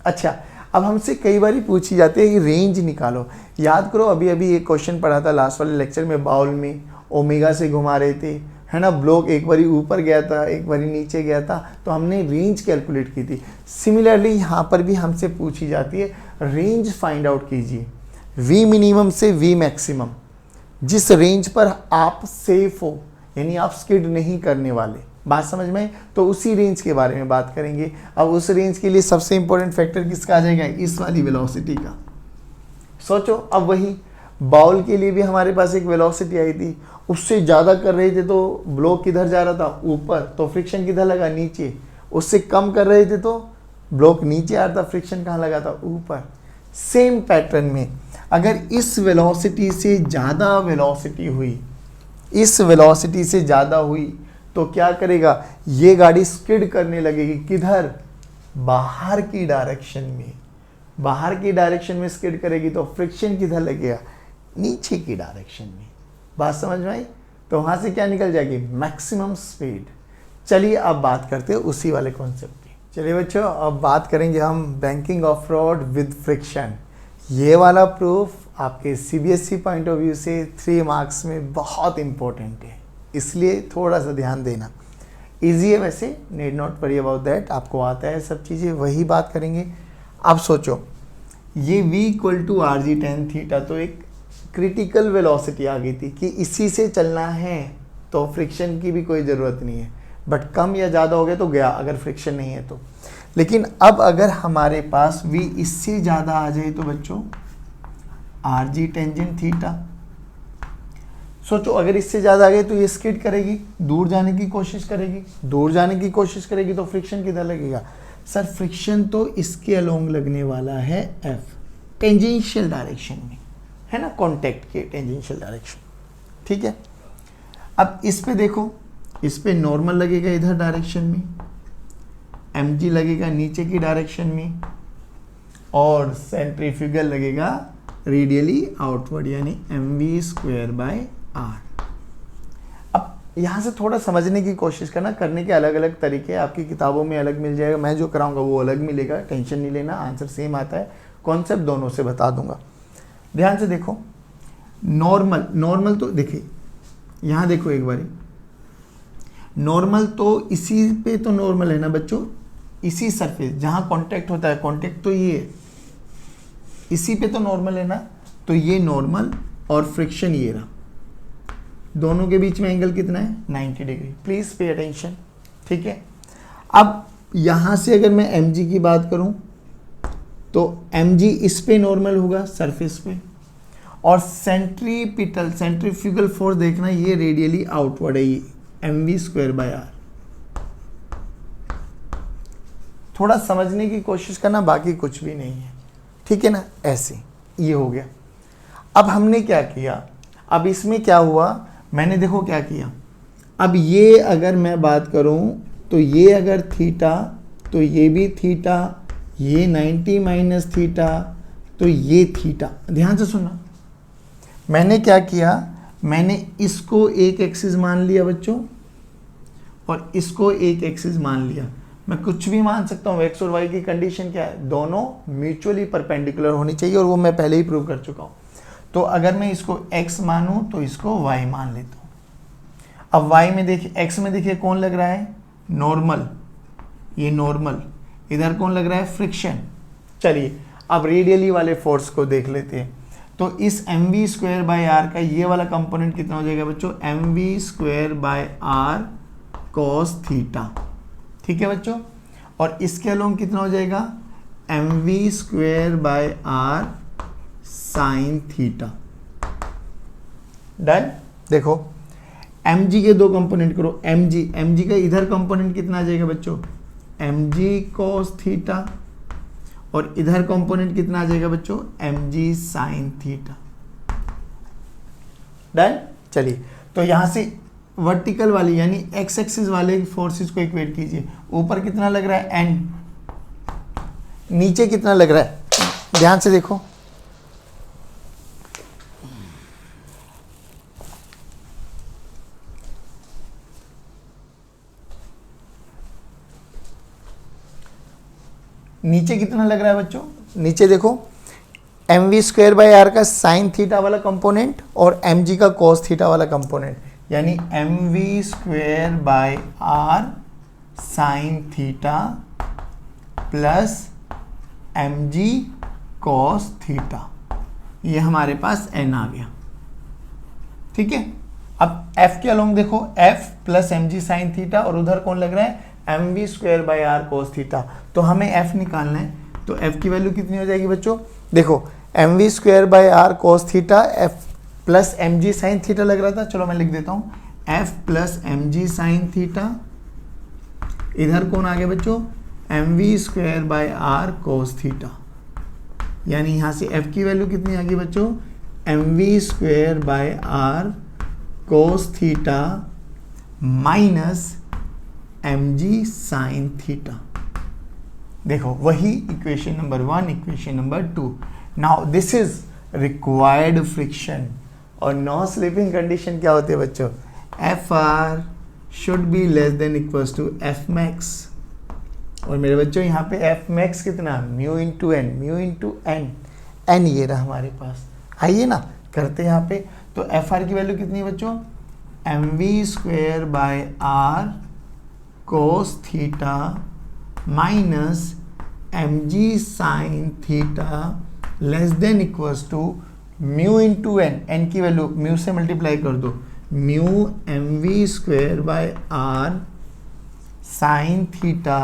अच्छा, अब हमसे कई बार पूछी जाती है कि रेंज निकालो। याद करो अभी अभी एक क्वेश्चन पढ़ा था लास्ट वाले लेक्चर में, बाउल में ओमेगा से घुमा रहे थे, है ना, ब्लॉक एक बारी ऊपर गया था एक बारी नीचे गया था, तो हमने रेंज कैलकुलेट की थी। सिमिलरली यहाँ पर भी हमसे पूछी जाती है रेंज फाइंड आउट कीजिए, वी मिनिमम से वी मैक्सिमम, जिस रेंज पर आप सेफ हो, यानी आप स्किड नहीं करने वाले। बात समझ में? तो उसी रेंज के बारे में बात करेंगे। अब उस रेंज के लिए सबसे इंपॉर्टेंट फैक्टर किसका आ जाएगा? इस वाली वेलोसिटी का। सोचो, अब वही बाउल के लिए भी हमारे पास एक वेलोसिटी आई थी, उससे ज़्यादा कर रहे थे तो ब्लॉक किधर जा रहा था? ऊपर, तो फ्रिक्शन किधर लगा? नीचे। उससे कम कर रहे थे तो ब्लॉक नीचे आ रहा था, फ्रिक्शन कहाँ लगा था? ऊपर। सेम पैटर्न में अगर इस वेलोसिटी से ज़्यादा वेलोसिटी हुई, इस वेलोसिटी से ज़्यादा हुई तो क्या करेगा? ये गाड़ी स्किड करने लगेगी। किधर? बाहर की डायरेक्शन में। बाहर की डायरेक्शन में स्किड करेगी तो फ्रिक्शन किधर लगेगा? नीचे की डायरेक्शन में। बात समझ में आई? तो वहाँ से क्या निकल जाएगी? Maximum speed. चलिए अब बात करते हैं उसी वाले कॉन्सेप्ट की। चलिए बच्चों, अब बात करेंगे हम banking of road with friction. ये वाला प्रूफ आपके सीबीएसई पॉइंट ऑफ व्यू से 3 मार्क्स में बहुत इंपॉर्टेंट है, इसलिए थोड़ा सा ध्यान देना। इजी है वैसे, need not worry about that, आपको आता है सब चीज़ें, वही बात करेंगे। अब सोचो, ये v equal to R G tan theta, तो एक क्रिटिकल वेलोसिटी आ गई थी कि इसी से चलना है तो फ्रिक्शन की भी कोई ज़रूरत नहीं है, बट कम या ज़्यादा हो गया तो गया अगर फ्रिक्शन नहीं है तो। लेकिन अब अगर हमारे पास v इससे ज़्यादा आ जाए तो बच्चों आर जी टेंजेंट थीटा, सोचो अगर इससे ज़्यादा आ गए तो ये स्किड करेगी, दूर जाने की कोशिश करेगी, दूर जाने की कोशिश करेगी तो फ्रिक्शन किधर लगेगा? सर फ्रिक्शन तो इसके अलोंग लगने वाला है एफ, टेंजेंशियल डायरेक्शन में, है ना, कॉन्टैक्ट के टेंजेंशियल डायरेक्शन। ठीक है, अब इस पे देखो, इस पे नॉर्मल लगेगा इधर डायरेक्शन में, mg लगेगा नीचे की डायरेक्शन में, और सेंट्रीफ्यूगल लगेगा रेडियली आउटवर्ड, यानी mv²/r। अब यहाँ से थोड़ा समझने की कोशिश करना, करने के अलग अलग तरीके आपकी किताबों में अलग मिल जाएगा, मैं जो कराऊंगा वो अलग मिलेगा, टेंशन नहीं लेना, आंसर सेम आता है, कॉन्सेप्ट दोनों से बता दूंगा। ध्यान से देखो, नॉर्मल तो देखिए यहाँ देखो एक बारी, नॉर्मल तो इसी पे तो नॉर्मल है ना बच्चों, इसी सरफेस जहाँ कांटेक्ट होता है, कांटेक्ट तो ये है, इसी पे तो नॉर्मल है ना, तो ये नॉर्मल और फ्रिक्शन ये रहा, दोनों के बीच में एंगल कितना है 90 डिग्री। प्लीज पे अटेंशन, ठीक है। अब यहाँ से अगर मैं mg की बात करूँ तो mg इस पे नॉर्मल होगा सरफेस पे, और सेंट्रीफ्यूगल फोर्स देखना, ये रेडियली आउटवर्ड है, ये mv²/r। थोड़ा समझने की कोशिश करना, बाकी कुछ भी नहीं है, ठीक है ना। ऐसे ये हो गया। अब हमने क्या किया, अब इसमें क्या हुआ, मैंने देखो क्या किया, अब ये अगर मैं बात करूं तो ये अगर थीटा तो ये भी थीटा, ये 90 माइनस थीटा तो ये थीटा। ध्यान से सुनना, मैंने क्या किया, मैंने इसको एक एक्सिस मान लिया बच्चों, और इसको एक एक्सिस मान लिया। मैं कुछ भी मान सकता हूँ, एक्स और वाई की कंडीशन क्या है, दोनों म्यूचुअली परपेंडिकुलर होनी चाहिए, और वो मैं पहले ही प्रूव कर चुका हूँ। तो अगर मैं इसको x मानूं तो इसको y मान लेता हूँ। अब y में देखिए, x में देखिए कौन लग रहा है, नॉर्मल, ये नॉर्मल, इधर कौन लग रहा है, फ्रिक्शन। चलिए अब रेडियली वाले फोर्स को देख लेते हैं। तो इस mv²/r का ये वाला कंपोनेंट कितना हो जाएगा बच्चों, mv²/r cos थीटा, ठीक है बच्चों। और इसके अलोंग कितना हो जाएगा, mv²/r sin थीटा। डन। देखो mg के दो कंपोनेंट करो, mg का इधर कंपोनेंट कितना आ जाएगा बच्चों, mg cos थीटा, और इधर कंपोनेंट कितना आ जाएगा बच्चों, mg sin थीटा। डन। चलिए तो यहां से वर्टिकल वाली यानी एक्स एक्सिस वाले फोर्सेस को इक्वेट कीजिए। ऊपर कितना लग रहा है n, नीचे कितना लग रहा है, ध्यान से देखो, नीचे कितना लग रहा है बच्चों, नीचे देखो mv²/r का साइन थीटा वाला कंपोनेंट और mg का cos थीटा वाला कंपोनेंट, यानी mv²/r sine theta plus mg cos theta, ये हमारे पास n आ गया, ठीक है। अब f के अलोंग देखो, f plus mg sine theta, और उधर कौन लग रहा है, mv²/r cos थीटा। तो हमें f निकालना है, तो f की वैल्यू कितनी हो जाएगी बच्चों, देखो mv²/r cos theta, f plus mg sine theta लग रहा था, चलो मैं लिख देता हूँ, f plus mg sine theta, इधर कौन आ गया बच्चों, mv²/r cos थीटा, यानी यहाँ से f की वैल्यू कितनी आ गई बच्चों, mv²/r cos theta minus mg sine theta. देखो वही equation number 1, equation number 2। Now this is required friction, और नो स्लिपिंग कंडीशन क्या होती है बच्चों, Fr should be less than equals to Fmax, और मेरे बच्चों यहाँ पे Fmax कितना, mu into N, mu into N, N ये रहा हमारे पास। आइए ना करते हैं यहाँ पे, तो Fr की वैल्यू कितनी है बच्चों, mv²/r cos theta minus mg sine theta less than equals to mu into N, N की वैल्यू म्यू से मल्टीप्लाई कर दो, mu mv²/r sine theta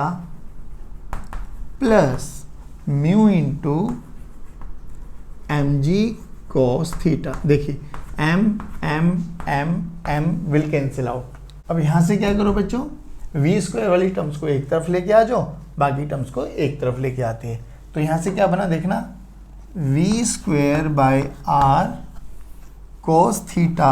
plus mu into mg cos theta. देखिए m विल कैंसिल आउट। अब यहां से क्या करो बच्चों, v² वाली टर्म्स को एक तरफ लेके आ जाओ, बाकी टर्म्स को एक तरफ लेके आते हैं। तो यहां से क्या बना देखना, v²/r cos थीटा,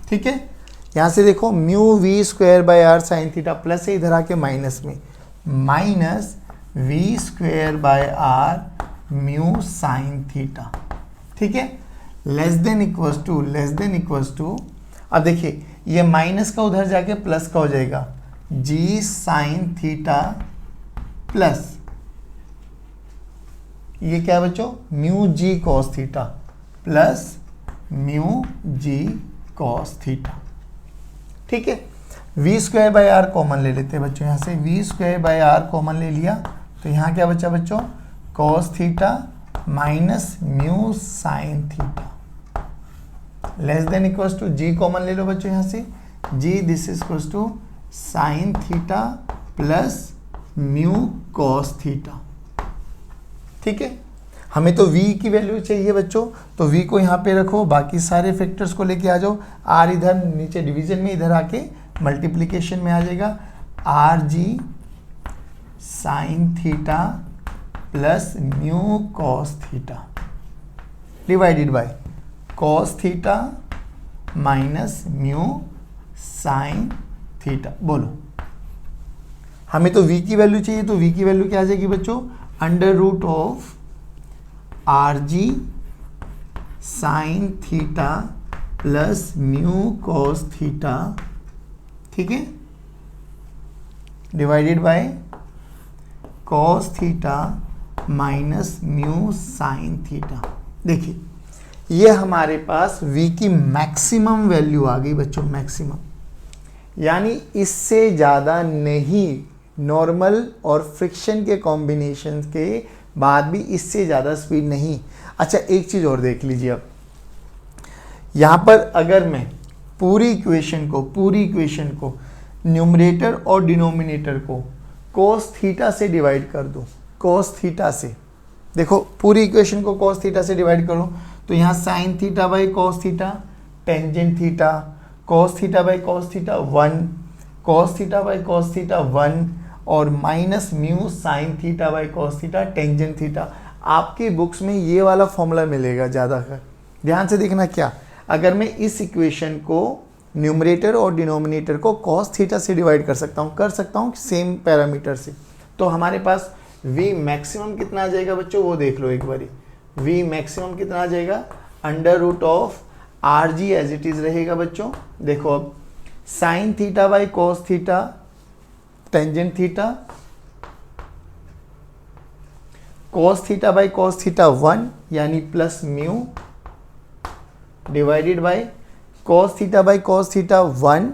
ठीक है, यहाँ से देखो mu V square by R sine theta plus है, इधर आके माइनस में minus V square by R mu sign theta, ठीक है, लेस देन इक्वल्स टू अब देखिए ये माइनस का उधर जाके प्लस का हो जाएगा जी साइन थीटा प्लस ये क्या है बच्चों mu g cos theta plus mu g cos theta, ठीक है। V square by r common ले लेते हैं बच्चों, यहाँ से v square by r common ले लिया तो यहाँ क्या बचा बच्चों cos theta minus mu sign theta less than equals to g common ले लो बच्चों, यहाँ से g this is equals to sin theta plus mu cos theta, ठीक है। हमें तो v की वैल्यू चाहिए बच्चों, तो v को यहाँ पे रखो, बाकी सारे फैक्टर्स को लेके आ जाओ, r इधर नीचे डिवीजन में, इधर आके मल्टीप्लिकेशन में आ जाएगा are G sine theta plus mu cos theta divided by cos theta minus mu sine theta. बोलो हमें तो v की वैल्यू चाहिए, तो v की वैल्यू क्या आ जाएगी बच्चों under root of are G sine theta plus mu cos theta, ठीक है, divided by cos theta minus mu sign theta. देखिए ये हमारे पास v की मैक्सिमम वैल्यू आ गई बच्चों, मैक्सिमम, यानी इससे ज़्यादा नहीं, नॉर्मल और फ्रिक्शन के कॉम्बिनेशन के बाद भी इससे ज़्यादा स्पीड नहीं। अच्छा एक चीज़ और देख लीजिए, अब यहाँ पर अगर मैं पूरी इक्वेशन को न्यूमरेटर और डिनोमिनेटर को cos थीटा से डिवाइड कर दूँ, cos थीटा से, देखो पूरी इक्वेशन को cos थीटा से डिवाइड करो तो यहाँ sign theta by cos theta tangent theta, cos theta by cos theta 1, cos theta by cos theta 1 और minus mu sign theta by cos theta tangent theta. आपकी बुक्स में ये वाला फॉर्मूला मिलेगा ज़्यादातर, ध्यान से देखना। क्या अगर मैं इस इक्वेशन को न्यूमरेटर और डिनोमिनेटर को cos थीटा से डिवाइड कर सकता हूँ सेम पैरामीटर से, तो हमारे पास v मैक्सिमम कितना आ जाएगा बच्चों, वो देख लो एक बारी। v मैक्सिमम कितना आ जाएगा under root of are G as it is रहेगा बच्चों। देखो अब sine theta by cos theta tangent theta, cos theta by cos theta 1 यानी plus mu divided by cos theta by cos theta 1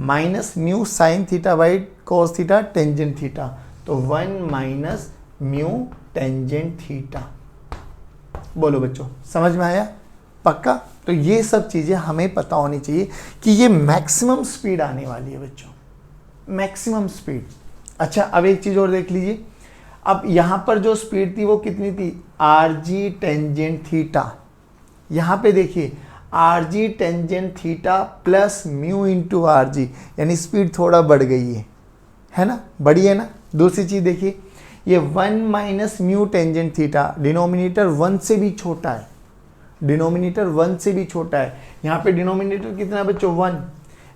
minus mu sign theta by cos theta tangent theta, तो 1 minus mu tangent theta. बोलो बच्चों समझ में आया पक्का? तो ये सब चीज़ें हमें पता होनी चाहिए कि ये मैक्सिमम स्पीड आने वाली है बच्चों, मैक्सिमम स्पीड। अच्छा अब एक चीज़ और देख लीजिए, अब यहाँ पर जो स्पीड थी वो कितनी थी आर जी टेंजेंट थीटा, यहाँ पे देखिए R G tangent theta plus mu into R G, यानी स्पीड थोड़ा बढ़ गई है ना, बढ़ी है ना। दूसरी चीज़ देखिए ये 1 minus mu tangent theta, denominator 1 से भी छोटा है, डिनोमिनेटर 1 से भी छोटा है। यहाँ पे डिनोमिनेटर कितना है बच्चों 1,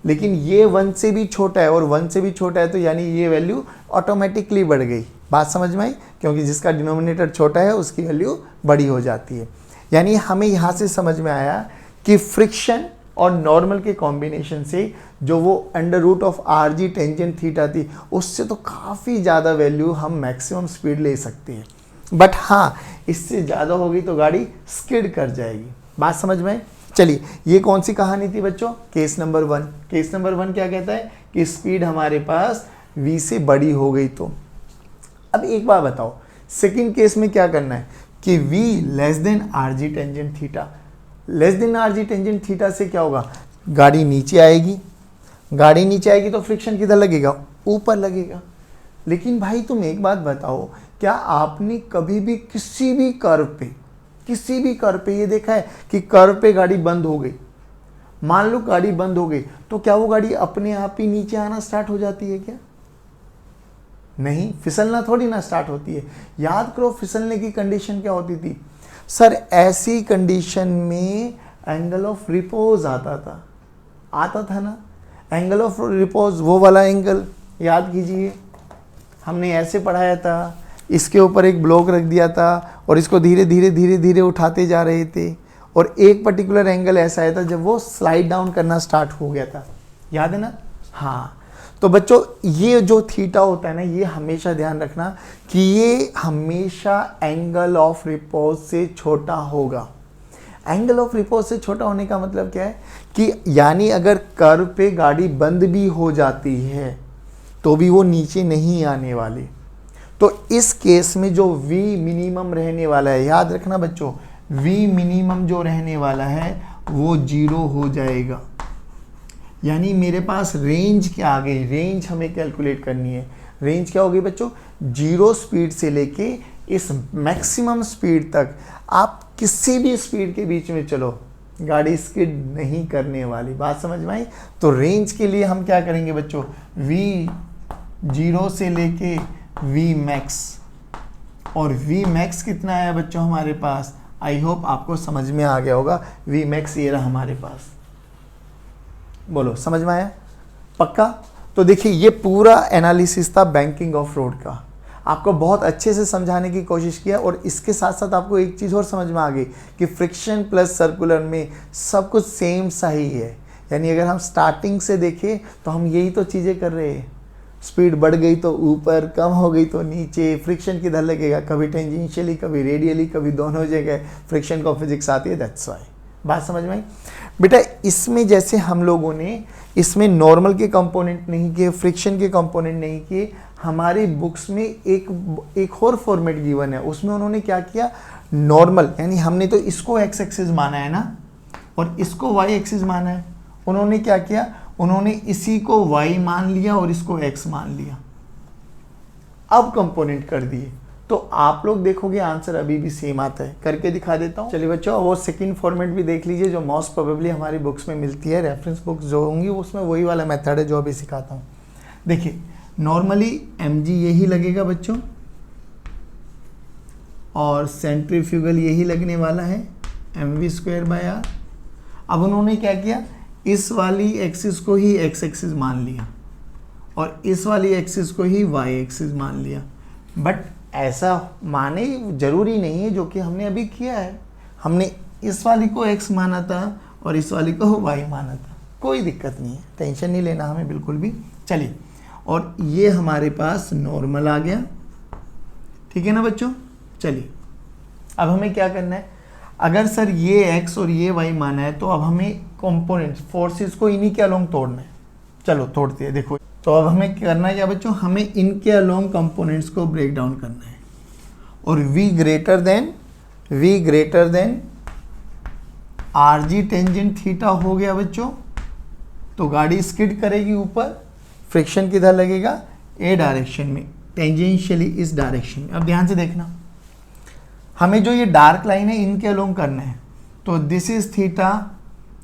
लेकिन ये 1 से भी छोटा है और 1 से भी छोटा है, तो यानी ये वैल्यू ऑटोमेटिकली बढ़ गई। बात समझ में आई? क्योंकि जिसका डिनोमिनेटर छोटा है उसकी वैल्यू बड़ी हो जाती है। यानी हमें यहाँ से समझ में आया कि फ्रिक्शन और नॉर्मल के कॉम्बिनेशन से जो वो under root of R G tangent theta थी, उससे तो काफ़ी ज़्यादा वैल्यू हम मैक्सिमम स्पीड ले सकते हैं। बट हाँ, इससे ज़्यादा होगी तो गाड़ी स्किड कर जाएगी। बात समझ में आई? चलिए ये कौन सी कहानी थी बच्चों? Case number 1। केस नंबर 1 क्या कहता है कि स्पीड हमारे पास v से बड़ी हो गई। तो अब एक बात बताओ, सेकंड केस में क्या करना है कि v less than R G tangent theta, less then R G tangent theta से क्या होगा, गाड़ी नीचे आएगी, गाड़ी नीचे आएगी तो फ्रिक्शन किधर लगेगा, ऊपर लगेगा। लेकिन भाई तुम एक बात बताओ, क्या आपने कभी भी किसी भी कर्व पे ये देखा है कि कर्व पे गाड़ी बंद हो गई, मान लो गाड़ी बंद हो गई, तो क्या वो गाड़ी अपने आप ही नीचे आना स्टार्ट हो जाती है क्या? नहीं, फिसलना थोड़ी ना स्टार्ट होती है। याद करो फिसलने की कंडीशन क्या होती थी सर, ऐसी कंडीशन में एंगल ऑफ रिपोज आता था ना। एंगल ऑफ रिपोज वो वाला एंगल याद कीजिए, हमने ऐसे पढ़ाया था, इसके ऊपर एक ब्लॉक रख दिया था और इसको धीरे धीरे धीरे धीरे उठाते जा रहे थे और एक पर्टिकुलर एंगल ऐसा आया था जब वो स्लाइड डाउन करना स्टार्ट हो गया था, याद है ना? हाँ, तो बच्चों ये जो थीटा होता है ना, ये हमेशा ध्यान रखना कि ये हमेशा एंगल ऑफ रिपोज से छोटा होगा। एंगल ऑफ रिपोज से छोटा होने का मतलब क्या है कि यानी अगर कर्व पे गाड़ी बंद भी हो जाती है तो भी वो नीचे नहीं आने वाली। तो इस केस में जो v मिनिमम रहने वाला है, याद रखना बच्चों, v मिनिमम जो रहने वाला है वो 0 हो जाएगा। यानी मेरे पास रेंज क्या आ गई, रेंज हमें कैलकुलेट करनी है। रेंज क्या होगी बच्चों, 0 स्पीड से लेके इस मैक्सिमम स्पीड तक आप किसी भी स्पीड के बीच में चलो, गाड़ी स्किड नहीं करने वाली। बात समझ में आई? तो रेंज के लिए हम क्या करेंगे बच्चों, v 0 से लेके v मैक्स, और v मैक्स कितना है बच्चों हमारे पास, आई होप आपको समझ में आ गया होगा। v मैक्स ये रहा हमारे पास, बोलो समझ में आया? पक्का? तो देखिए ये पूरा एनालिसिस था बैंकिंग ऑफ रोड का, आपको बहुत अच्छे से समझाने की कोशिश किया। और इसके साथ साथ आपको एक चीज़ और समझ में आ गई कि फ्रिक्शन प्लस सर्कुलर में सब कुछ सेम सा ही है। यानी अगर हम स्टार्टिंग से देखें तो हम यही तो चीज़ें कर रहे हैं, स्पीड बढ़ गई तो ऊपर, कम हो गई तो नीचे, फ्रिक्शन किधर लगेगा, कभी टेंजेंशियली कभी रेडियली कभी दोनों जगह फ्रिक्शन को फिजिक्स आती है, दैट्स व्हाई। बात समझ में आई बेटा? इसमें जैसे हम लोगों ने इसमें नॉर्मल के कंपोनेंट नहीं किए, फ्रिक्शन के कंपोनेंट नहीं किए, हमारी बुक्स में एक और फॉर्मेट गिवन है, उसमें उन्होंने क्या किया, नॉर्मल, यानी हमने तो इसको एक्स एक्सिस माना है ना और इसको वाई एक्सिस माना है, उन्होंने क्या किया, उन्होंने इसी को y मान लिया और इसको x मान लिया, अब कंपोनेंट कर दिए। तो आप लोग देखोगे आंसर अभी भी सेम आता है। करके दिखा देता हूँ। चलिए बच्चों, वो सेकंड फॉर्मेट भी देख लीजिए जो मोस्ट प्रोबेबली हमारी बुक्स में मिलती है, रेफरेंस बुक्स जो होंगी उसमें वही वाला मेथड है जो अभी सिखाता हूँ। देखिए नॉर्मली mg यही लगेगा बच्चों और सेंट्रीफ्यूगल यही लगने वाला है mv²/r। अब उन्होंने क्या किया, इस वाली एक्सिस को ही x एक्सिस मान लिया और इस वाली एक्सिस को ही y एक्सिस मान लिया। बट ऐसा माने जरूरी नहीं है जो कि हमने अभी किया है, हमने इस वाली को x माना था और इस वाली को y माना था, कोई दिक्कत नहीं है, टेंशन नहीं लेना हमें बिल्कुल भी। चलिए, और ये हमारे पास नॉर्मल आ गया, ठीक है ना बच्चों? चलिए अब हमें क्या करना है, अगर सर ये x और ये y माना है तो अब हमें कंपोनेंट्स फोर्सेस को इन्हीं के अलोंग तोड़ना है। चलो तोड़ते हैं। देखो तो अब हमें करना है क्या बच्चों, हमें इनके अलोंग कंपोनेंट्स को ब्रेक डाउन करना है और v greater than rg tangent theta हो गया बच्चों, तो गाड़ी स्किड करेगी ऊपर, फ्रिक्शन किधर लगेगा, a डायरेक्शन में, टेंजेंशियली इस डायरेक्शन में। अब ध्यान से देखना, हमें जो ये डार्क लाइन है इनके अलोंग करना है, तो this is theta,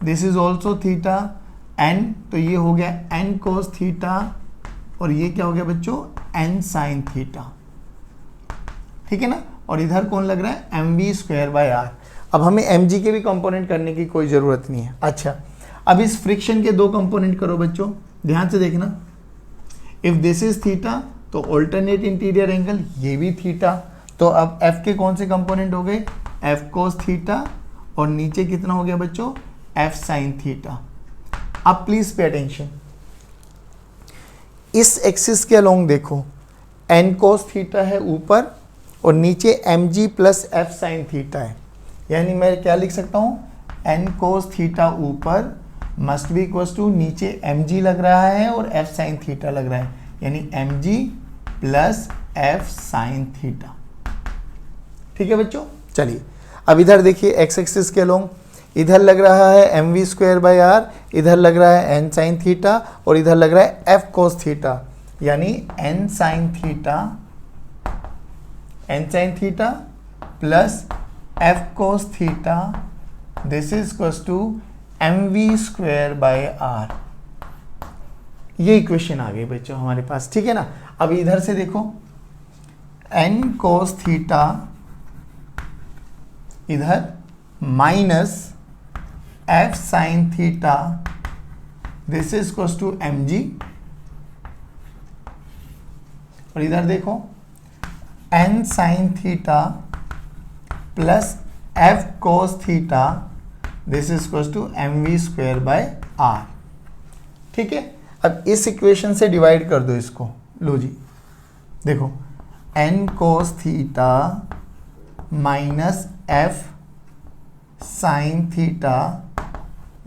this is also theta, n, तो ये हो गया n cos थीटा और ये क्या हो गया बच्चों, n sin थीटा, ठीक है ना? और इधर कौन लग रहा है, mv²/r। अब हमें mg के भी कंपोनेंट करने की कोई ज़रूरत नहीं है। अच्छा, अब इस फ्रिक्शन के दो कंपोनेंट करो बच्चों, ध्यान से देखना, इफ दिस इज थीटा तो ऑल्टरनेट इंटीरियर एंगल ये भी थीटा, तो अब f के कौन से कंपोनेंट हो गए, f cos थीटा और नीचे कितना हो गया बच्चों, f sin थीटा। अब प्लीज पे अटेंशन, इस एक्सिस के अलोंग देखो, n cos थीटा है ऊपर और नीचे mg plus f sin theta है, यानी मैं क्या लिख सकता हूँ, n cos थीटा ऊपर मस्ट बी इक्वल्स टू नीचे mg लग रहा है और f sin थीटा लग रहा है, यानी mg plus f sin theta, ठीक है बच्चों? चलिए अब इधर देखिए, x एक्सिस के अलोंग इधर लग रहा है mv²/r, इधर लग रहा है n sin थीटा और इधर लग रहा है f cos थीटा, यानी n sin theta plus f cos theta, this is equals to mv²/r। ये इक्वेशन आ गई बच्चों हमारे पास, ठीक है ना? अब इधर से देखो, n cos थीटा इधर minus f sin theta this is equals to mg, और इधर देखो n sine theta plus f cos theta, this is equals to mv square by r। ठीक है, अब इस इक्वेशन से डिवाइड कर दो इसको। लो जी, देखो n cos theta minus f sine theta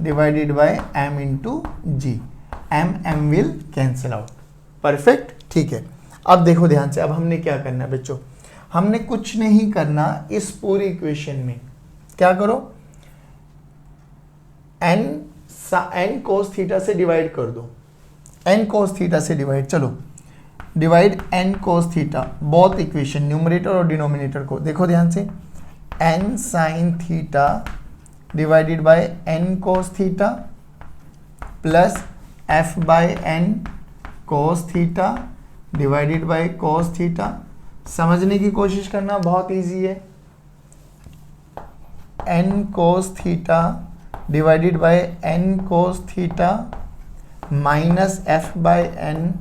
divided by m into G, m will cancel out. Perfect, ठीक है। अब देखो ध्यान से, अब हमने क्या करना है बच्चों, हमने कुछ नहीं करना इस पूरी इक्वेशन में। क्या करो, n cos थीटा से डिवाइड कर दो, n cos थीटा से डिवाइड, चलो divide n cos theta, both equation numerator और डिनोमिनेटर को। देखो ध्यान से, n sine theta divided by n cos theta plus f by n cos theta divided by cos theta. समझने की कोशिश करना, बहुत इजी है। n cos theta divided by n cos theta minus f by n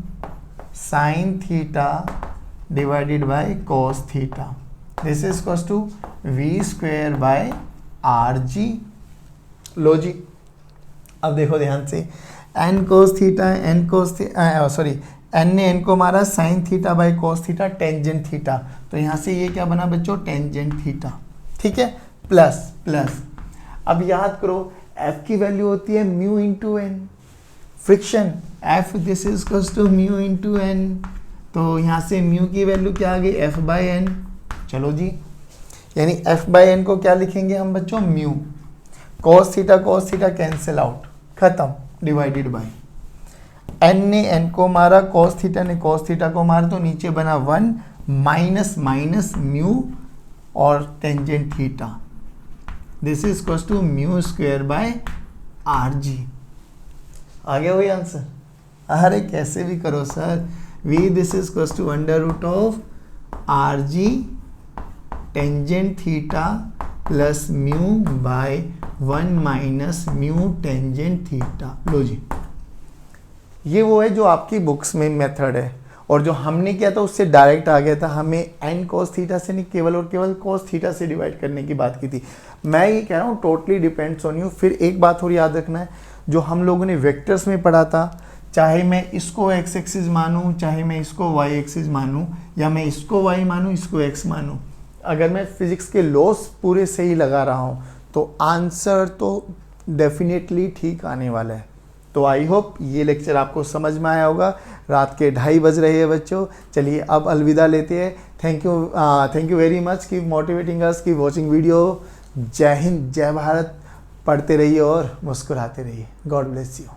sine theta divided by cos theta, this is equals to v square by r g. लो जी, अब देखो ध्यान से, n cos थीटा, n ने n को मारा sin theta by cos theta, tangent theta, तो यहाँ से ये क्या बना बच्चों, टेंजेंट थीटा। ठीक है, प्लस प्लस, अब याद करो f की वैल्यू होती है mu into N, friction f, this is equals to mu into N, तो यहाँ से म्यू की वैल्यू क्या आ गई, f बाय एन। चलो जी, यानी f बाय एन को क्या लिखेंगे हम बच्चों, mu, cos theta cancel out, खत्म, डिवाइडेड बाय n ने n को मारा, cos थीटा ने cos थीटा को मारा, तो नीचे बना 1 माइनस माइनस म्यू और tangent theta, this is equals to mu square by r g. आ गया वही आंसर? अरे कैसे भी करो sir, v this is equals to under root of R G tangent theta plus mu by 1 minus mu tangent theta. लो जी, ये वो है जो आपकी बुक्स में मेथड है, और जो हमने किया था उससे डायरेक्ट आ गया था। हमें n cos थीटा से नहीं, केवल और केवल cos थीटा से डिवाइड करने की बात की थी। मैं ये कह रहा हूँ टोटली डिपेंड्स ऑन यू। फिर एक बात और याद रखना है, जो हम लोगों ने वेक्टर्स में पढ़ा था, चाहे मैं इसको x एक्सिस मानूँ, चाहे मैं इसको y एक्सिस मानूँ, या मैं इसको y मानूँ, इसको x मानूँ, अगर मैं फिजिक्स के लॉस पूरे सही लगा रहा हूँ तो आंसर तो डेफिनेटली ठीक आने वाला है। तो आई होप ये लेक्चर आपको समझ में आया होगा। रात के 2:30 बज रहे हैं बच्चों। चलिए अब अलविदा लेते हैं। Thank you very much, keep motivating us, keep watching video. जय हिंद, जय भारत। पढ़ते रहिए और मुस्कुराते रहिए। God bless you.